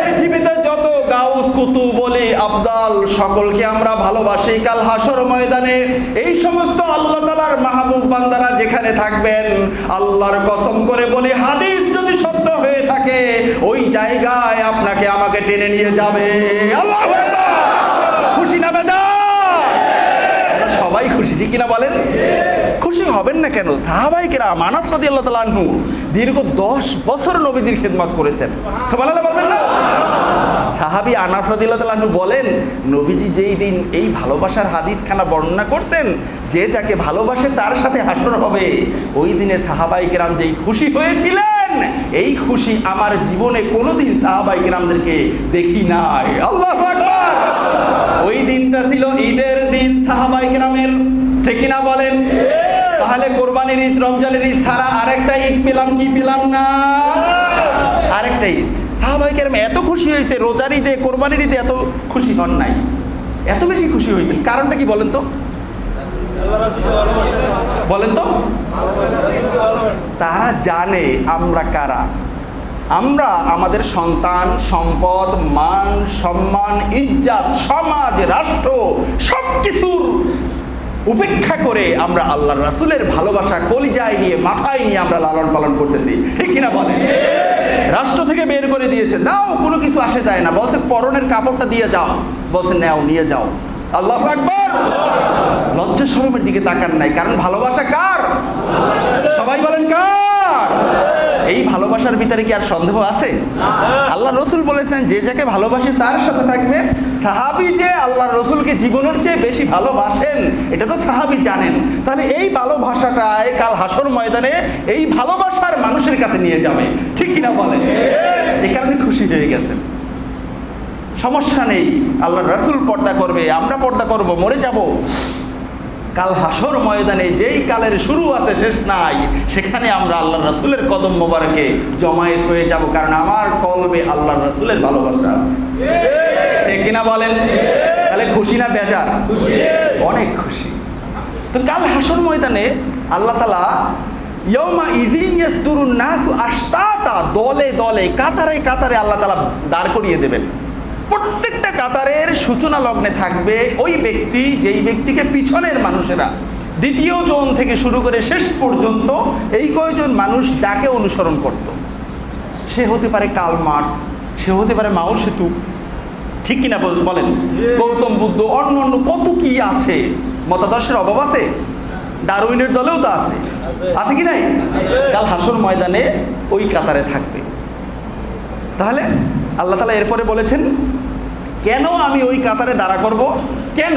B: পৃথিবীতে যত গাউস, কুতুব, ওলি, আবদাল, সকলকে আমরা ভালোবাসি। কাল হাসর ময়দানে এই সমস্ত আল্লাহ তাআলার মাহবুব বান্দারা যেখানে থাকবেন, আল্লাহর কসম করে বলি, হাদিস যদি সত্য হয়ে থাকে, ওই জায়গায় আপনাকে আমাকে টেনে নিয়ে যাবে। আল্লাহু আকবার। খুশি না বেজার? সবাই খুশি, ঠিক কিনা বলেন? খুশি হবেন না কেন? সাহাবায়ে কেরাম, আনাস রাদিয়াল্লাহু তাআলা আনহু দীর্ঘ 10 বছর নবীজির খিদমত করেছেন। সুবহানাল্লাহ বলবেন না? সাহাবী আনাস রাদিয়াল্লাহু তাআলা আনহু বলেন, নবীজি যেই দিন এই ভালোবাসার হাদিসখানা বর্ণনা করছেন, যে যাকে ভালোবাসে তার সাথে হাসর হবে, ওই দিনে সাহাবায়ে কেরাম যেই খুশি হয়েছিলেন, এই খুশি আমার জীবনে কোনোদিন সাহাবায়ে কেরামদেরকে দেখি নাই। আল্লাহু আকবার। ওই দিনটা ছিল ঈদের দিন সাহাবায়ে কেরামের, ঠিক কিনা বলেন? তাহলে কোরবানির ঈদ, রমজানের ঈদ ছাড়া আরেকটা ঈদ পেলাম কি পেলাম না? আরেকটা ঈদ। সাহাবায়ে কেরাম এত খুশি হয়েছে, রোজার ঈদে, কোরবানির ঈদে এত খুশি হন নাই, এত বেশি খুশি হয়েছেন। কারণটা কি বলেন তো? বলেন তো? তারা জানে আমরা কারা। আমরা আমাদের সন্তান, সম্পদ, মান, সম্মান, ইজ্জত, সমাজ, রাষ্ট্র সবকিছুর উপেক্ষা করে আমরা আল্লাহর রাসূলের ভালোবাসা কলিজায় নিয়ে, মাথায় নিয়ে আমরা লালন পালন করতেছি, ঠিক কিনা বলেন? রাষ্ট্র থেকে বের করে দিয়েছে, দাও, কোনো কিছু আসে যায় না, বলছে পরনের কাপড়টা দিয়ে যাও, বলছে নাও, নিয়ে যাও। আল্লাহু আকবার। লজ্জা শরমের দিকে তাকান নাই, কারণ ভালোবাসা কার? সবাই বলেন কার? এই ভালোবাসার ভিতরে কি আর সন্দেহ আছে? আল্লাহ রসুল বলেছেন, যে যাকে ভালোবাসে তার সাথে থাকবে। সাহাবী যে আল্লাহ রসুলকে জীবনের চেয়ে বেশি ভালোবাসেন, এটা তো সাহাবী জানেন। তাহলে এই ভালোবাসাটায় কাল হাসর ময়দানে এই ভালোবাসার মানুষের কাছে নিয়ে যাবে, ঠিক কিনা বলেন? এই কারণে খুশি হয়ে গেছেন। সমস্যা নেই, আল্লাহর রাসূল পর্দা করবে, আমরা পর্দা করব, মরে যাব। কাল হাসর ময়দানে যেই কালের শুরু আছে, শেষ নাই, সেখানে আমরা আল্লাহর রাসূলের কদম মোবারকে জমায়েত হয়ে যাব, কারণ আমার কলবে আল্লাহর রাসূলের ভালোবাসা আছে, ঠিক কিনা বলেন? তাহলে খুশি না বেজার? অনেক খুশি। তো কাল হাসর ময়দানে আল্লাহ তাআলা ইয়াউমা ইযিন ইয়াসদুরুন নাসু আশতাতা, দলে দলে, কাতারে কাতারে আল্লাহ তাআলা দাঁড় করিয়ে দেবেন। প্রত্যেকটা কাতারের সূচনা লগ্নে থাকবে ওই ব্যক্তি, যেই ব্যক্তিকে পিছনের মানুষেরা, দ্বিতীয় জন থেকে শুরু করে শেষ পর্যন্ত এই কয়জন মানুষ যাকে অনুসরণ করত। সে হতে পারে কার্ল মার্কস, সে হতে পারে মাও সেতু, ঠিক কিনা বলেন? গৌতম বুদ্ধ, অন্য অন্য কত কি আছে। মতাদর্শের অভাব আছে? ডারউইনের দলেও তো আছে, আছে কি নাই? কাল হাসর ময়দানে ওই কাতারে থাকবে। তাহলে আল্লাহ তাআলা এরপরে বলেছেন, কেন আমি ওই কাতারে দাঁড়া করব? কেন?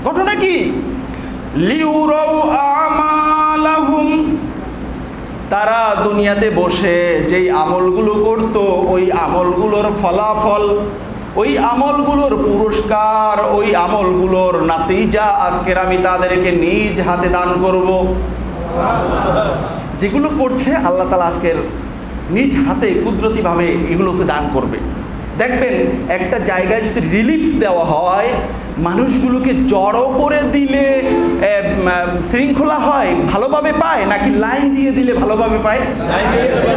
B: ঘটনা কি? লিউরাউ আমালাহুম, তারা দুনিয়াতে বসে যেই আমলগুলো করত, ওই আমলগুলোর ফলাফল ওই আমলগুলোর পুরস্কার, ওই আমলগুলোর নাতিজা আজকের আমি তাদেরকে নিজ হাতে দান করব। যেগুলো করছে আল্লাহ তাআলা আজকের নিজ হাতে কুদরতিভাবে এগুলোকে দান করবে। দেখবেন একটা জায়গায় যদি রিলিফ দেওয়া হয়, মানুষগুলোকে জড়ো করে দিলে শৃঙ্খলা হয়, ভালোভাবে পায়, নাকি লাইন দিয়ে দিলে ভালোভাবে পায়?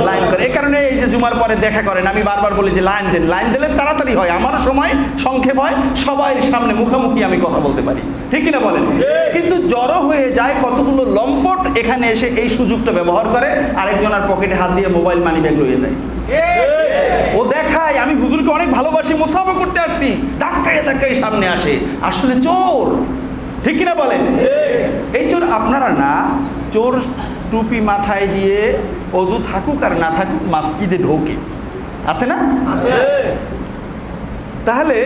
B: লাইন করে। এই কারণে এই যে জুমার পরে দেখা করেন, আমি বারবার বলি যে লাইন দেন, লাইন দিলে তাড়াতাড়ি হয়, আমারও সময় সংক্ষেপ হয়, সবাই সামনে মুখোমুখি আমি কথা বলতে পারি, ঠিক কিনা বলেন? কিন্তু জড়ো হয়ে যায় কতগুলো লম্পট এখানে এসে এই সুযোগটা ব্যবহার করে, আরেকজনের পকেটে হাত দিয়ে মোবাইল মানি ব্যাগ লইয়ে যায়। ও দেখায় আমি হুজুরকে অনেক ভালোবাসি, মুসাফা করতে আসছি, ধাক্কায় ধাক্কায় সামনে আসে, আসলে চোর, ঠিক কিনা বলেন? এই চোর আপনারা না, চোর টুপি মাথায় দিয়ে অজু থাকুক আর না থাকুক মসজিদে ঢোকে, আছে না? তাহলে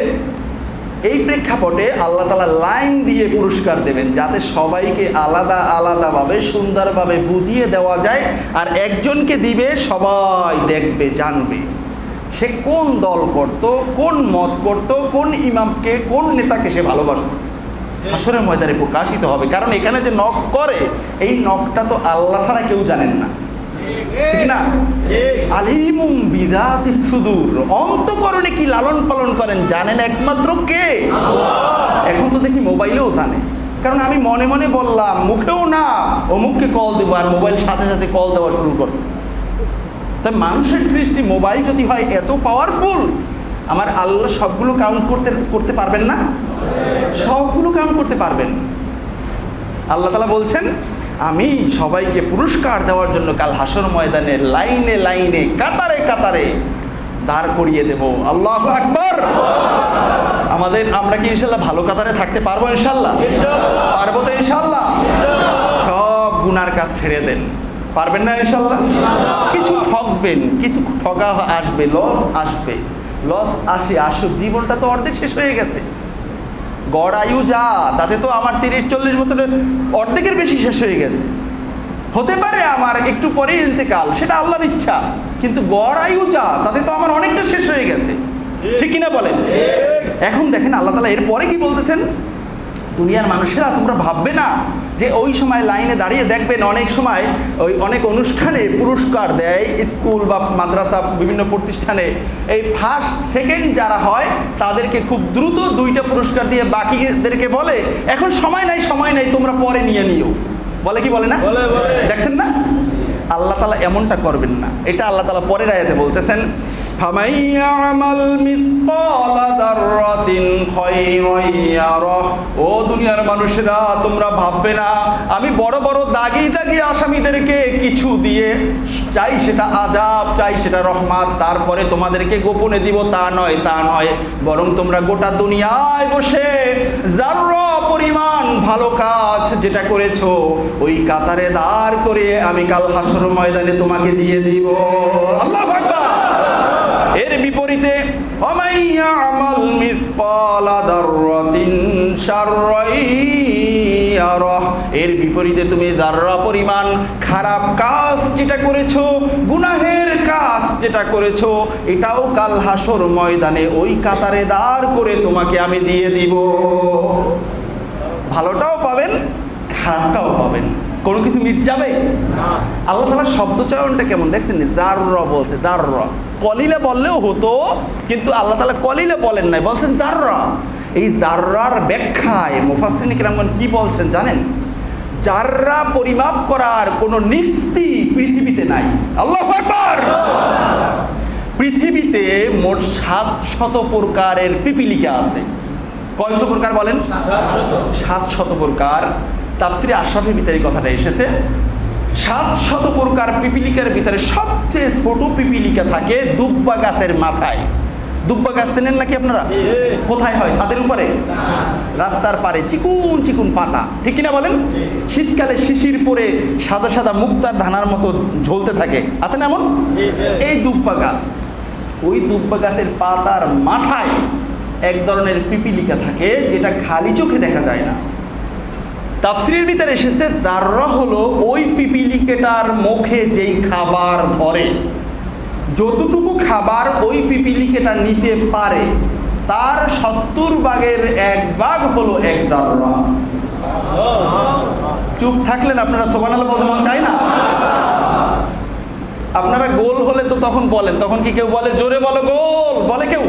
B: এই প্রেক্ষাপটে আল্লাহ তাআলা লাইন দিয়ে পুরস্কার দেবেন, যাতে সবাইকে আলাদা আলাদাভাবে সুন্দরভাবে বুঝিয়ে দেওয়া যায়, আর একজনকে দিবে সবাই দেখবে, জানবে সে কোন দল করত, কোন মত করত, কোন ইমামকে, কোন নেতাকে সে ভালোবাসত। হাশরের ময়দানে প্রকাশিত হবে, কারণ এখানে যে নক করে এই নকটা তো আল্লাহ ছাড়া কেউ জানেন না, ঠিক না? আলিমুম বিদাতিস সুদূর, অন্তঃকরণে কি লালন পালন করেন জানেন একমাত্র কে? আল্লাহ। এখন তো দেখি মোবাইলেও জানে, কারণ আমি মনে মনে বললাম, মুখেও না, অমুককে কল দেবো, আর মোবাইল সাথে সাথে কল দেওয়া শুরু করছে। তাই মানুষের সৃষ্টি মোবাইল যদি হয় এত পাওয়ারফুল, আমার আল্লাহ সবগুলো কাউন্ট করতে পারবেন না? সবগুলো কাউন্ট করতে পারবেন। আল্লাহ তাআলা বলছেন, আমি সবাইকে পুরস্কার দেওয়ার জন্য কাল হাশর ময়দানে লাইনে লাইনে কাতারে কাতারে দাঁড় করিয়ে দেব। আল্লাহু আকবার। আমরা কি ইনশাল্লাহ ভালো কাতারে থাকতে পারবো? ইনশাল্লাহ পারবো তো? ইনশাল্লাহ সব গুনার কাজ ছেড়ে দেন, পারবেন না? ইনশাল্লাহ কিছু ঠকবেন, কিছু ঠকা আসবে, লস আসবে, লস আসুক, জীবনটা তো অর্ধেক শেষ হয়ে গেছে। গড় আয়ু যা, তাতে তো আমার 30-40 বছরের অর্ধেকের বেশি শেষ হয়ে গেছে। হতে পারে আমার একটু পরে ইন্তেকাল, সেটা আল্লাহর ইচ্ছা, কিন্তু গড় আয়ু যা, তাতে তো আমার অনেকটা শেষ হয়ে গেছে, ঠিক কিনা বলেন? এখন দেখেন আল্লাহ তাআলা এরপরে কি বলতেছেন, দুনিয়ার মানুষেরা তোমরা ভাববে না যে ওই সময় লাইনে দাঁড়িয়ে দেখবেন অনেক সময় ওই অনেক অনুষ্ঠানে পুরস্কার দেয়, স্কুল বা মাদ্রাসা বিভিন্ন প্রতিষ্ঠানে এই ফার্স্ট সেকেন্ড যারা হয় তাদেরকে খুব দ্রুত 2টা পুরস্কার দিয়ে বাকিদেরকে বলে এখন সময় নাই, তোমরা পরে নিয়ে নিও, বলে কি বলে না? দেখছেন না? আল্লাহ তাআলা এমনটা করবেন না। এটা আল্লাহ তাআলা পরের আয়াতে বলতেছেন, ফামান ইয়ামাল মিসকালা যাররাতিন খায়রান ইয়ারাহ। ও দুনিয়ার মানুষেরা, তোমরা ভাববে না আমি বড় বড় দাগি আসামিদেরকে কিছু দিয়ে, চাই সেটা আযাব, চাই সেটা রহমত, তারপরে তোমাদেরকে গোপনে দিব, তা নয়, বরং তোমরা গোটা দুনিয়ায় বসে যাররা পরিমাণ ভালো কাজ যেটা করেছো ওই কাতারে দাঁড় করে আমি কাল হাশর ময়দানে তোমাকে দিয়ে দিব। আল্লাহু আকবার। এর বিপরীতে আমাল মিসকালা যাররাতিন শাররান ইয়ারাহ, এর বিপরীতে তুমি যাররা পরিমাণ খারাপ কাজ যেটা করেছো, গুনাহের কাজ যেটা করেছো, এটাও কাল হাশর ময়দানে ওই কাতারে দাঁড় করে তোমাকে আমি দিয়ে দিব। ভালোটাও পাবেন, খারাপটাও পাবেন, কোনো কিছু মিস যাবে না। আল্লাহ তাআলা শব্দ চয়নটা কেমন দেখছেন? জাররা বলছে, জাররা কলিলে বললেও হতো, কিন্তু আল্লাহ তাআলা কলিলে বলেন নাই, বলছেন জাররা। এই জাররার ব্যাখ্যায় মুফাসসিরিন কিরামগণ কি বলছেন জানেন? জাররা পরিমাপ করার কোনো নিক্তি পৃথিবীতে নাই। আল্লাহু আকবার। পৃথিবীতে মোট 700 প্রকারের পিপিলিকা আছে। কয়শো প্রকার বলেন? 700 প্রকার। তাফসিরে আশরাফের ভিতরে কথাটা এসেছে। 700 প্রকার পিপিলিকার ভিতরে সবচেয়ে ছোট পিপিলিকা থাকে দুব্বা গাছের মাথায়। দুব্বা গাছ চেনেন নাকি আপনারা? কোথায় হয়? ছাদের উপরে, রাস্তার পারে, চিকুন চিকুন পাতা, ঠিক কিনা বলেন? শীতকালে শিশির পরে সাদা সাদা মুক্তার ধানার মতো ঝলতে থাকে, আছে না এমন? এই দুব্বা গাছ, ওই দুব্বা গাছের পাতার মাথায় এক ধরনের পিপিলিকা থাকে যেটা খালি চোখে দেখা যায় না। তাফসীরের ভিতরে এসেছে জাররা হলো ওই পিপিলিকাটার মুখে যেই খাবার ধরে, যতটুকু খাবার ওই পিপিলিকাটা নিতে পারে তার 70 ভাগের 1 ভাগ হলো 1 যাররা। চুপ থাকলেন আপনারা, সুবহানাল্লাহ বলতে মন চায় না? আপনারা গোল হলে তো তখন বলেন, তখন কি কেউ বলে জোরে বলো গোল, বলে কেউ?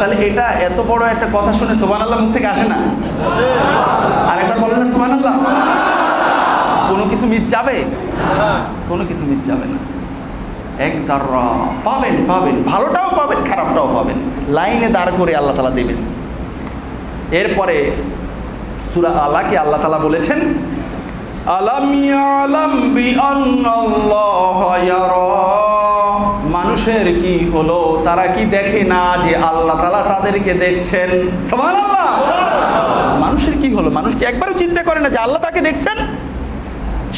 B: তাহলে এটা এত বড় একটা কথা শুনে সুবহানাল্লাহ মুখ থেকে আসে না? আরেকবার বলেন না সুবহানাল্লাহ। কোনো কিছু মিথ যাবে? কোনো কিছু মিথ যাবে না। 1 যাররা পাবেন, পাবেন, ভালোটাও পাবেন, খারাপটাও পাবেন, লাইনে দাঁড় করে আল্লাহ তাআলা দেবেন। এরপরে সূরা আলাকে আল্লাহ তাআলা বলেছেন, আলাম ইয়ালাম বিআন্নাল্লাহা ইয়ারা। মানুষের কি হলো, তারা কি দেখে না যে আল্লাহ তাআলা তাদেরকে দেখছেন? সুবহানাল্লাহ। মানুষের কি হলো, মানুষ কি একবারও চিন্তা করে না যে আল্লাহ তাকে দেখছেন?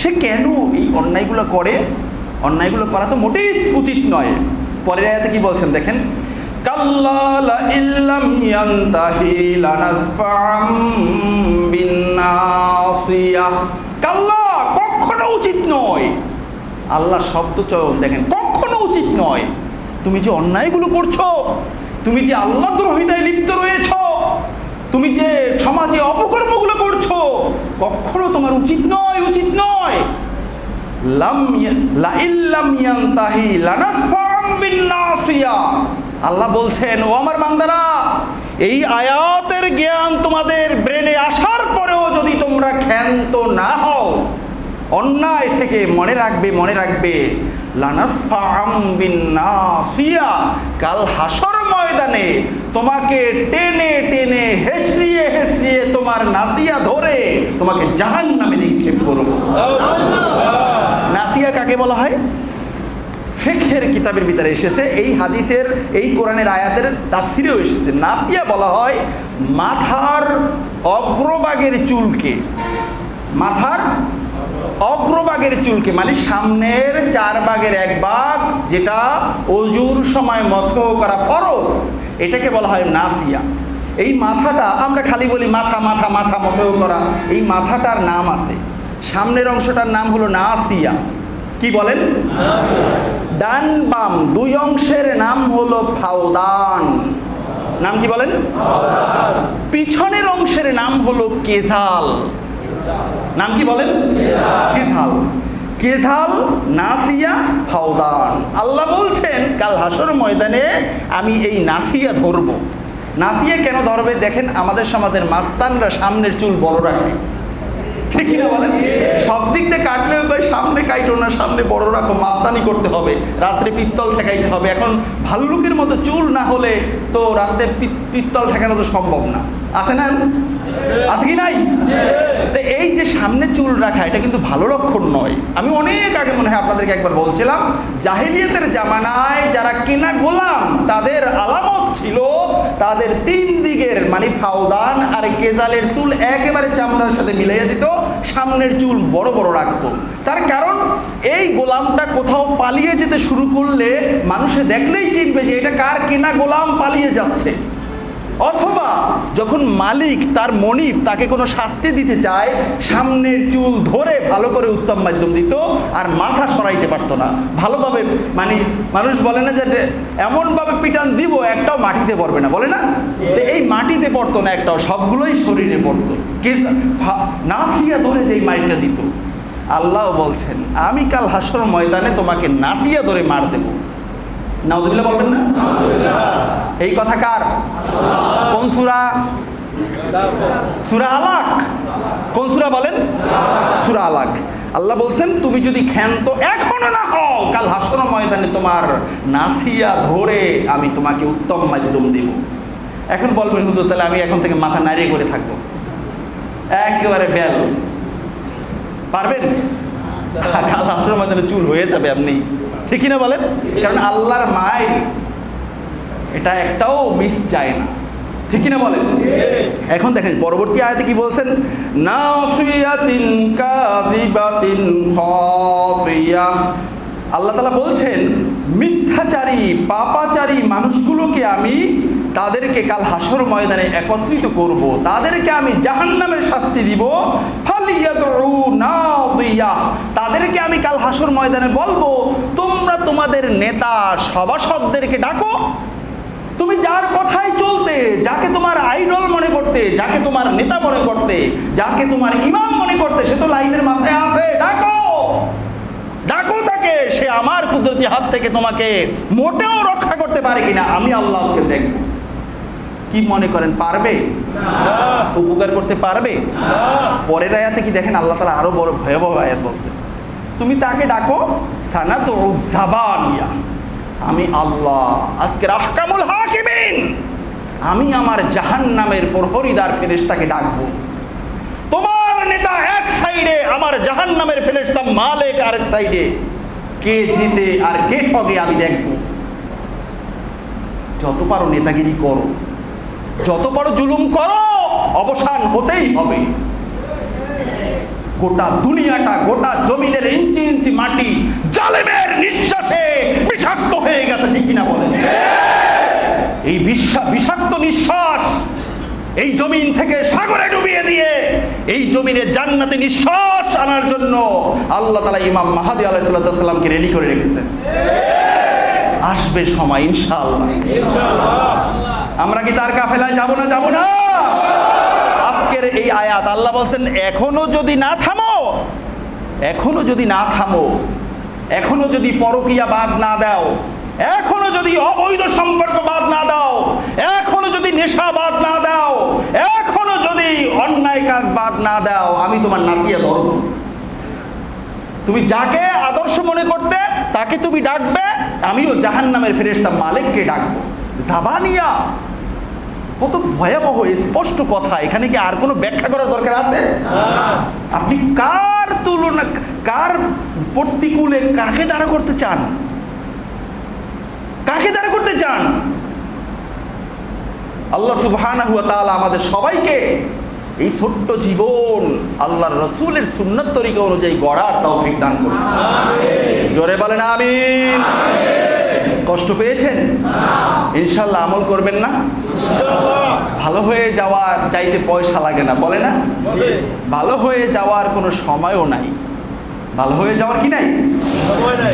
B: সে কেন এই অন্যায়গুলো করে? অন্যায়গুলো করা তো মোটেই উচিত নয়। পরের আয়াতে কি বলছেন দেখেন, কাল্লা লা ইল্লাম ইয়ানতাহি লানাসফা'আম বিন্নাসিয়া। কাল্লা, কখনো উচিত নয়। আল্লাহ শব্দ চয়ন দেখেন, কখনো উচিত নয়। তুমি যে অন্যায়গুলো করছো, তুমি যে আল্লাহ দ্রোহিতায় লিপ্ত রয়েছো, তুমি যে সমাজে অপকর্মগুলো করছো, কখনো তোমার উচিত নয়, উচিত নয়। আল্লাহ বলছেন, ও আমার বান্দারা, এই আয়াতের জ্ঞান তোমাদের ব্রেনে আসার পরেও যদি তোমরা ক্ষান্ত না হও অন্যায় থেকে, মনে রাখবে, মনে রাখবে, লানাসফা'আম বিন্নাসিয়া, কাল হাসর ময়দানে তোমাকে টেনে টেনে হেসড়িয়ে হেসড়িয়ে তোমার নাসিয়া ধরে তোমাকে জাহান্নামে নিক্ষেপ করব। নাসিয়া কাকে বলা হয়? ফিকহের কিতাবের ভিতরে এসেছে, এই হাদিসের, এই কোরআনের আয়াতের তাফসিরেও এসেছে। নাসিয়া বলা হয় মাথার অগ্রভাগের চুলকে, মাথার অগ্রভাগের চুলকে, মানে সামনের 4 ভাগের 1 ভাগ, যেটা ওযুর সময় মসহ করা ফরজ, এটাকে বলা হয় নাসিয়া। এই মাথাটা আমরা খালি বলি মাথা, মাথা, মাথা মসহ করা, এই মাথাটার নাম আছে। সামনের অংশটার নাম হলো নাসিয়া। কি বলেন? ডান বাম 2 অংশের নাম হলো ফাওদান। নাম কি বলেন? পিছনের অংশের নাম হলো কেজাল। নাম কি বলেন? কেজাল। কেজাল, নাসিয়া, ফাওদান। আল্লাহ বলছেন কাল হাসর ময়দানে আমি এই নাসিয়া ধরব। নাসিয়া কেন ধরবে? দেখেন, আমাদের সমাজের মাস্তানরা সামনের চুল বড় রাখে, ঠিক কিনা বলেন? সব দিক দিয়ে কাটলেও কয় সামনে কাইটো না, সামনে বড় রাখো, মাস্তানি করতে হবে, রাত্রে পিস্তল ঠেকাইতে হবে। এখন ভাল্লুকের মতো চুল না হলে তো রাস্তায় পিস্তল ঠেকানো তো সম্ভব না। আছে না? আছে কি নাই? তো এই যে সামনে চুল রাখা, এটা কিন্তু ভালো লক্ষণ নয়। আমি অনেক আগে মনে হয় আপনাদেরকে একবার বলছিলাম, জাহেলিয়াতের জামানায় যারা কেনা গোলাম, তাদের আলামত ছিল তাদের 3 দিকের, মানে ফাওদান আর কেজালের চুল একেবারে চামড়ার সাথে মিলাইয়া দিত, সামনের চুল বড় বড় রাখতো। তার কারণ এই গোলামটা কোথাও পালিয়ে যেতে শুরু করলে মানুষে দেখলেই চিনবে যে এটা কার কেনা গোলাম পালিয়ে যাচ্ছে। অথবা যখন মালিক তার মনিব তাকে কোনো শাস্তি দিতে চায়, সামনের চুল ধরে ভালো করে উত্তম মাধ্যম দিত, আর মাথা সরাইতে পারতো না ভালোভাবে। মানে মানুষ বলে না যে এমনভাবে পিটান দিব একটাও মাটিতে পড়বে না, বলে না? এই মাটিতে পড়তো না একটাও, সবগুলোই শরীরে পড়তো। নাসিয়া ধরে যেই মাইরটা দিত, আল্লাহ বলছেন আমি কাল হাসর ময়দানে তোমাকে নাসিয়া ধরে মার দেব। নাউযুবিল্লাহ বলবেন না? এই কথা কার? কোন সূরা? সূরা আলাক। কোন সূরা বলেন? সূরা আলাক। আল্লাহ বলছেন তুমি যদি ক্ষান্ত এখনো না হও, কাল হাসর ময়দানে তোমার নাসিয়া ধরে আমি তোমাকে উত্তম মাধ্যম দেব। এখন বলবেন হুজুর তাহলে আমি এখন থেকে মাথা নাড়িয়ে করে থাকবো, একেবারে বেল পারবেন? কাল হাসর ময়দানে চুল হয়ে যাবে আপনি, ঠিক কিনা বলেন? কারণ আল্লাহর মায় এটা একটাও মিস যায় না, ঠিক কিনা বলেন? এখন দেখেন পরবর্তী আয়াতে কি বলছেন, নাসিয়াতিন কাযিবাতিন খাতিয়া। আল্লাহ তাআলা বলছেন মিথ্যাচারী পাপাচারী মানুষগুলোকে আমি তাদেরকে কাল হাসর ময়দানে একত্রিত করব, তাদেরকে আমি জাহান্নামের শাস্তি দিব। ফালিয়াদউ নাদিয়া, তাদেরকে আমি কাল হাসর ময়দানে বলবো তোমরা তোমাদের নেতা সভাসদদেরকে ডাকো। তুমি যার কথাই চলতে, যাকে তোমার আইডল মনে করতে, যাকে তোমার নেতা মনে করতে, যাকে তোমার ইমাম মনে করতে, সে তো লাইনের মাথায় আছে। ডাকো, ডাকো তাকে। সে আমার কুদরতি হাত থেকে তোমাকে মোটেও রক্ষা করতে পারে কিনা আমি আল্লাহকে দেখব। কি মনে করেন পারবে? উপকার করতে পারবে? পরের আয়াতে কি দেখেন, আল্লাহ তাআলা আরো বড় ভয়াবহ আয়াত বলছে, তুমি তাকে ডাকো সানাতু যাবানিয়া, আমি আল্লাহ আজকের আহকামুল হাকিমিন, আমি আমার জাহান্নামের প্রহরীদার ফেরেশতাকে ডাকবো। তোমার নেতা এক সাইডে, আমার জাহান্নামের ফেরেশতা মালিক আরেক সাইডে। কে জিতে আর কে ঠগে আমি দেখব। যত পারো নেতাগিরি করো, যত বড় জুলুম করো, অবসান হতেই হবে। গোটা দুনিয়াটা, গোটা জমিনের ইঞ্চি ইঞ্চি মাটি জালেমের নিঃশ্বাসে বিষাক্ত হয়ে গেছে, ঠিক কিনা বলেন? এই বিষাক্ত নিঃশ্বাস এই জমিন থেকে সাগরে ডুবিয়ে দিয়ে এই জমিনে জান্নাতে নিঃশ্বাস আনার জন্য আল্লাহ তাআলা ইমাম মাহদী আলাইহিস সালামকে রেডি করে রেখেছেন। আসবে সময় ইনশাআল্লাহ। আমরা কি তার কাফেলায় যাব না? যাব না। আজকের এই আয়াত আল্লাহ বলছেন, এখনো যদি না থামো, এখনো যদি না থামো, এখনো যদি পরকীয়া বাদ না দাও, এখনো যদি অবৈধ সম্পর্ক বাদ না দাও, এখনো যদি নেশা বাদ না দাও, এখনো যদি অন্যায় কাজ বাদ না দাও, আমি তোমার নাসিয়া ধরব। তুমি যাকে আদর্শ মনে করতে তাকে তুমি ডাকবে, আমিও জাহান্নামের ফেরেশতা মালিককে ডাকবো। যাবানিয়া, কত ভয়াবহ স্পষ্ট কথা। এখানে কি আর কোনো ব্যাখ্যা করার দরকার আছে? আপনি কার তুলনা, কার প্রতিকূলে কাকে দাঁড়া করতে চান? কাকে দাঁড়া করতে চান? আল্লাহ সুবহানাহু ওয়া তাআলা আমাদের সবাইকে এই ছোট্ট জীবন আল্লাহর রাসূলের সুন্নাত তরিকা অনুযায়ী গড়ার তৌফিক দান করুন। জোরে বলেন আমিন। কষ্ট পেয়েছেন? ইনশাআল্লাহ আমল করবেন না? ভালো হয়ে যাওয়ার চাইতে পয়সা লাগে না, বলে না? ভালো হয়ে যাওয়ার কোনো সময়ও নাই। ভালো হয়ে যাওয়ার কি নাই?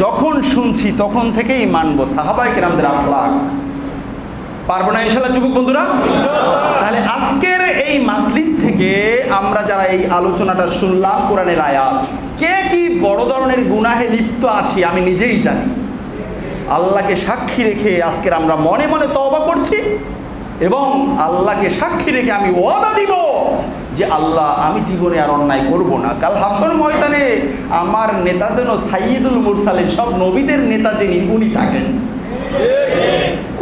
B: যখন শুনছি তখন থেকেই মানবো সাহাবায়ে কেরামদের আখলাক। পারবো না ইনশাআল্লাহ যুবক বন্ধুরা? তাহলে আজকের এই মাজলিস থেকে আমরা যারা এই আলোচনাটা শুনলাম কোরআনের আয়াত, কে কি বড় ধরনের গুনাহে লিপ্ত আছি আমি নিজেই জানি। আল্লাহকে সাক্ষী রেখে আজকের আমরা মনে মনে তওবা করছি এবং আল্লাহকে সাক্ষী রেখে আমি ওয়াদা দিব যে আল্লাহ আমি জীবনে আর অন্যায় করব না। কাল হাসর ময়দানে আমার নেতা যেন সাইয়্যিদুল মুরসালিন, সব নবীদের নেতা যিনি, উনি থাকেন।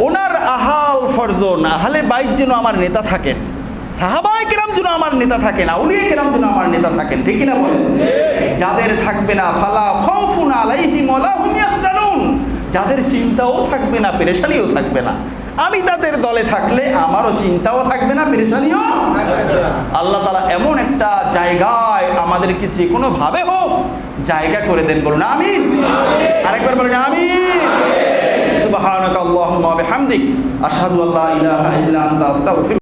B: ওনার আহাল ফরজন, আহলে বাইত যেন আমার নেতা থাকেন, সাহাবায়ে কেরাম যেন আমার নেতা থাকেন, আউলিয়া কেরাম যেন আমার নেতা থাকেন, ঠিক কিনা বলেন? যাদের থাকবে না ফালা খাউফুন আলাইহিম ওয়ালা হুম ইয়াহজানুন, যাদের চিন্তাও থাকবে না, পেরেশানিও থাকবে না। আমি তাদের দলে থাকলে আমারও চিন্তাও থাকবে না, পেরেশানিও থাকবে না। আল্লাহ তাআলা এমন একটা জায়গায় আমাদেরকে যে কোনো ভাবে হোক জায়গা করে দেন, বলুন আমিন। আরেকবার বলুন আমিন। সুবহানাকাল্লাহুম্মা ওয়া বিহামদিক আশহাদু আল্লা ইলাহা ইল্লা আনতা আস্তাগফিরুকা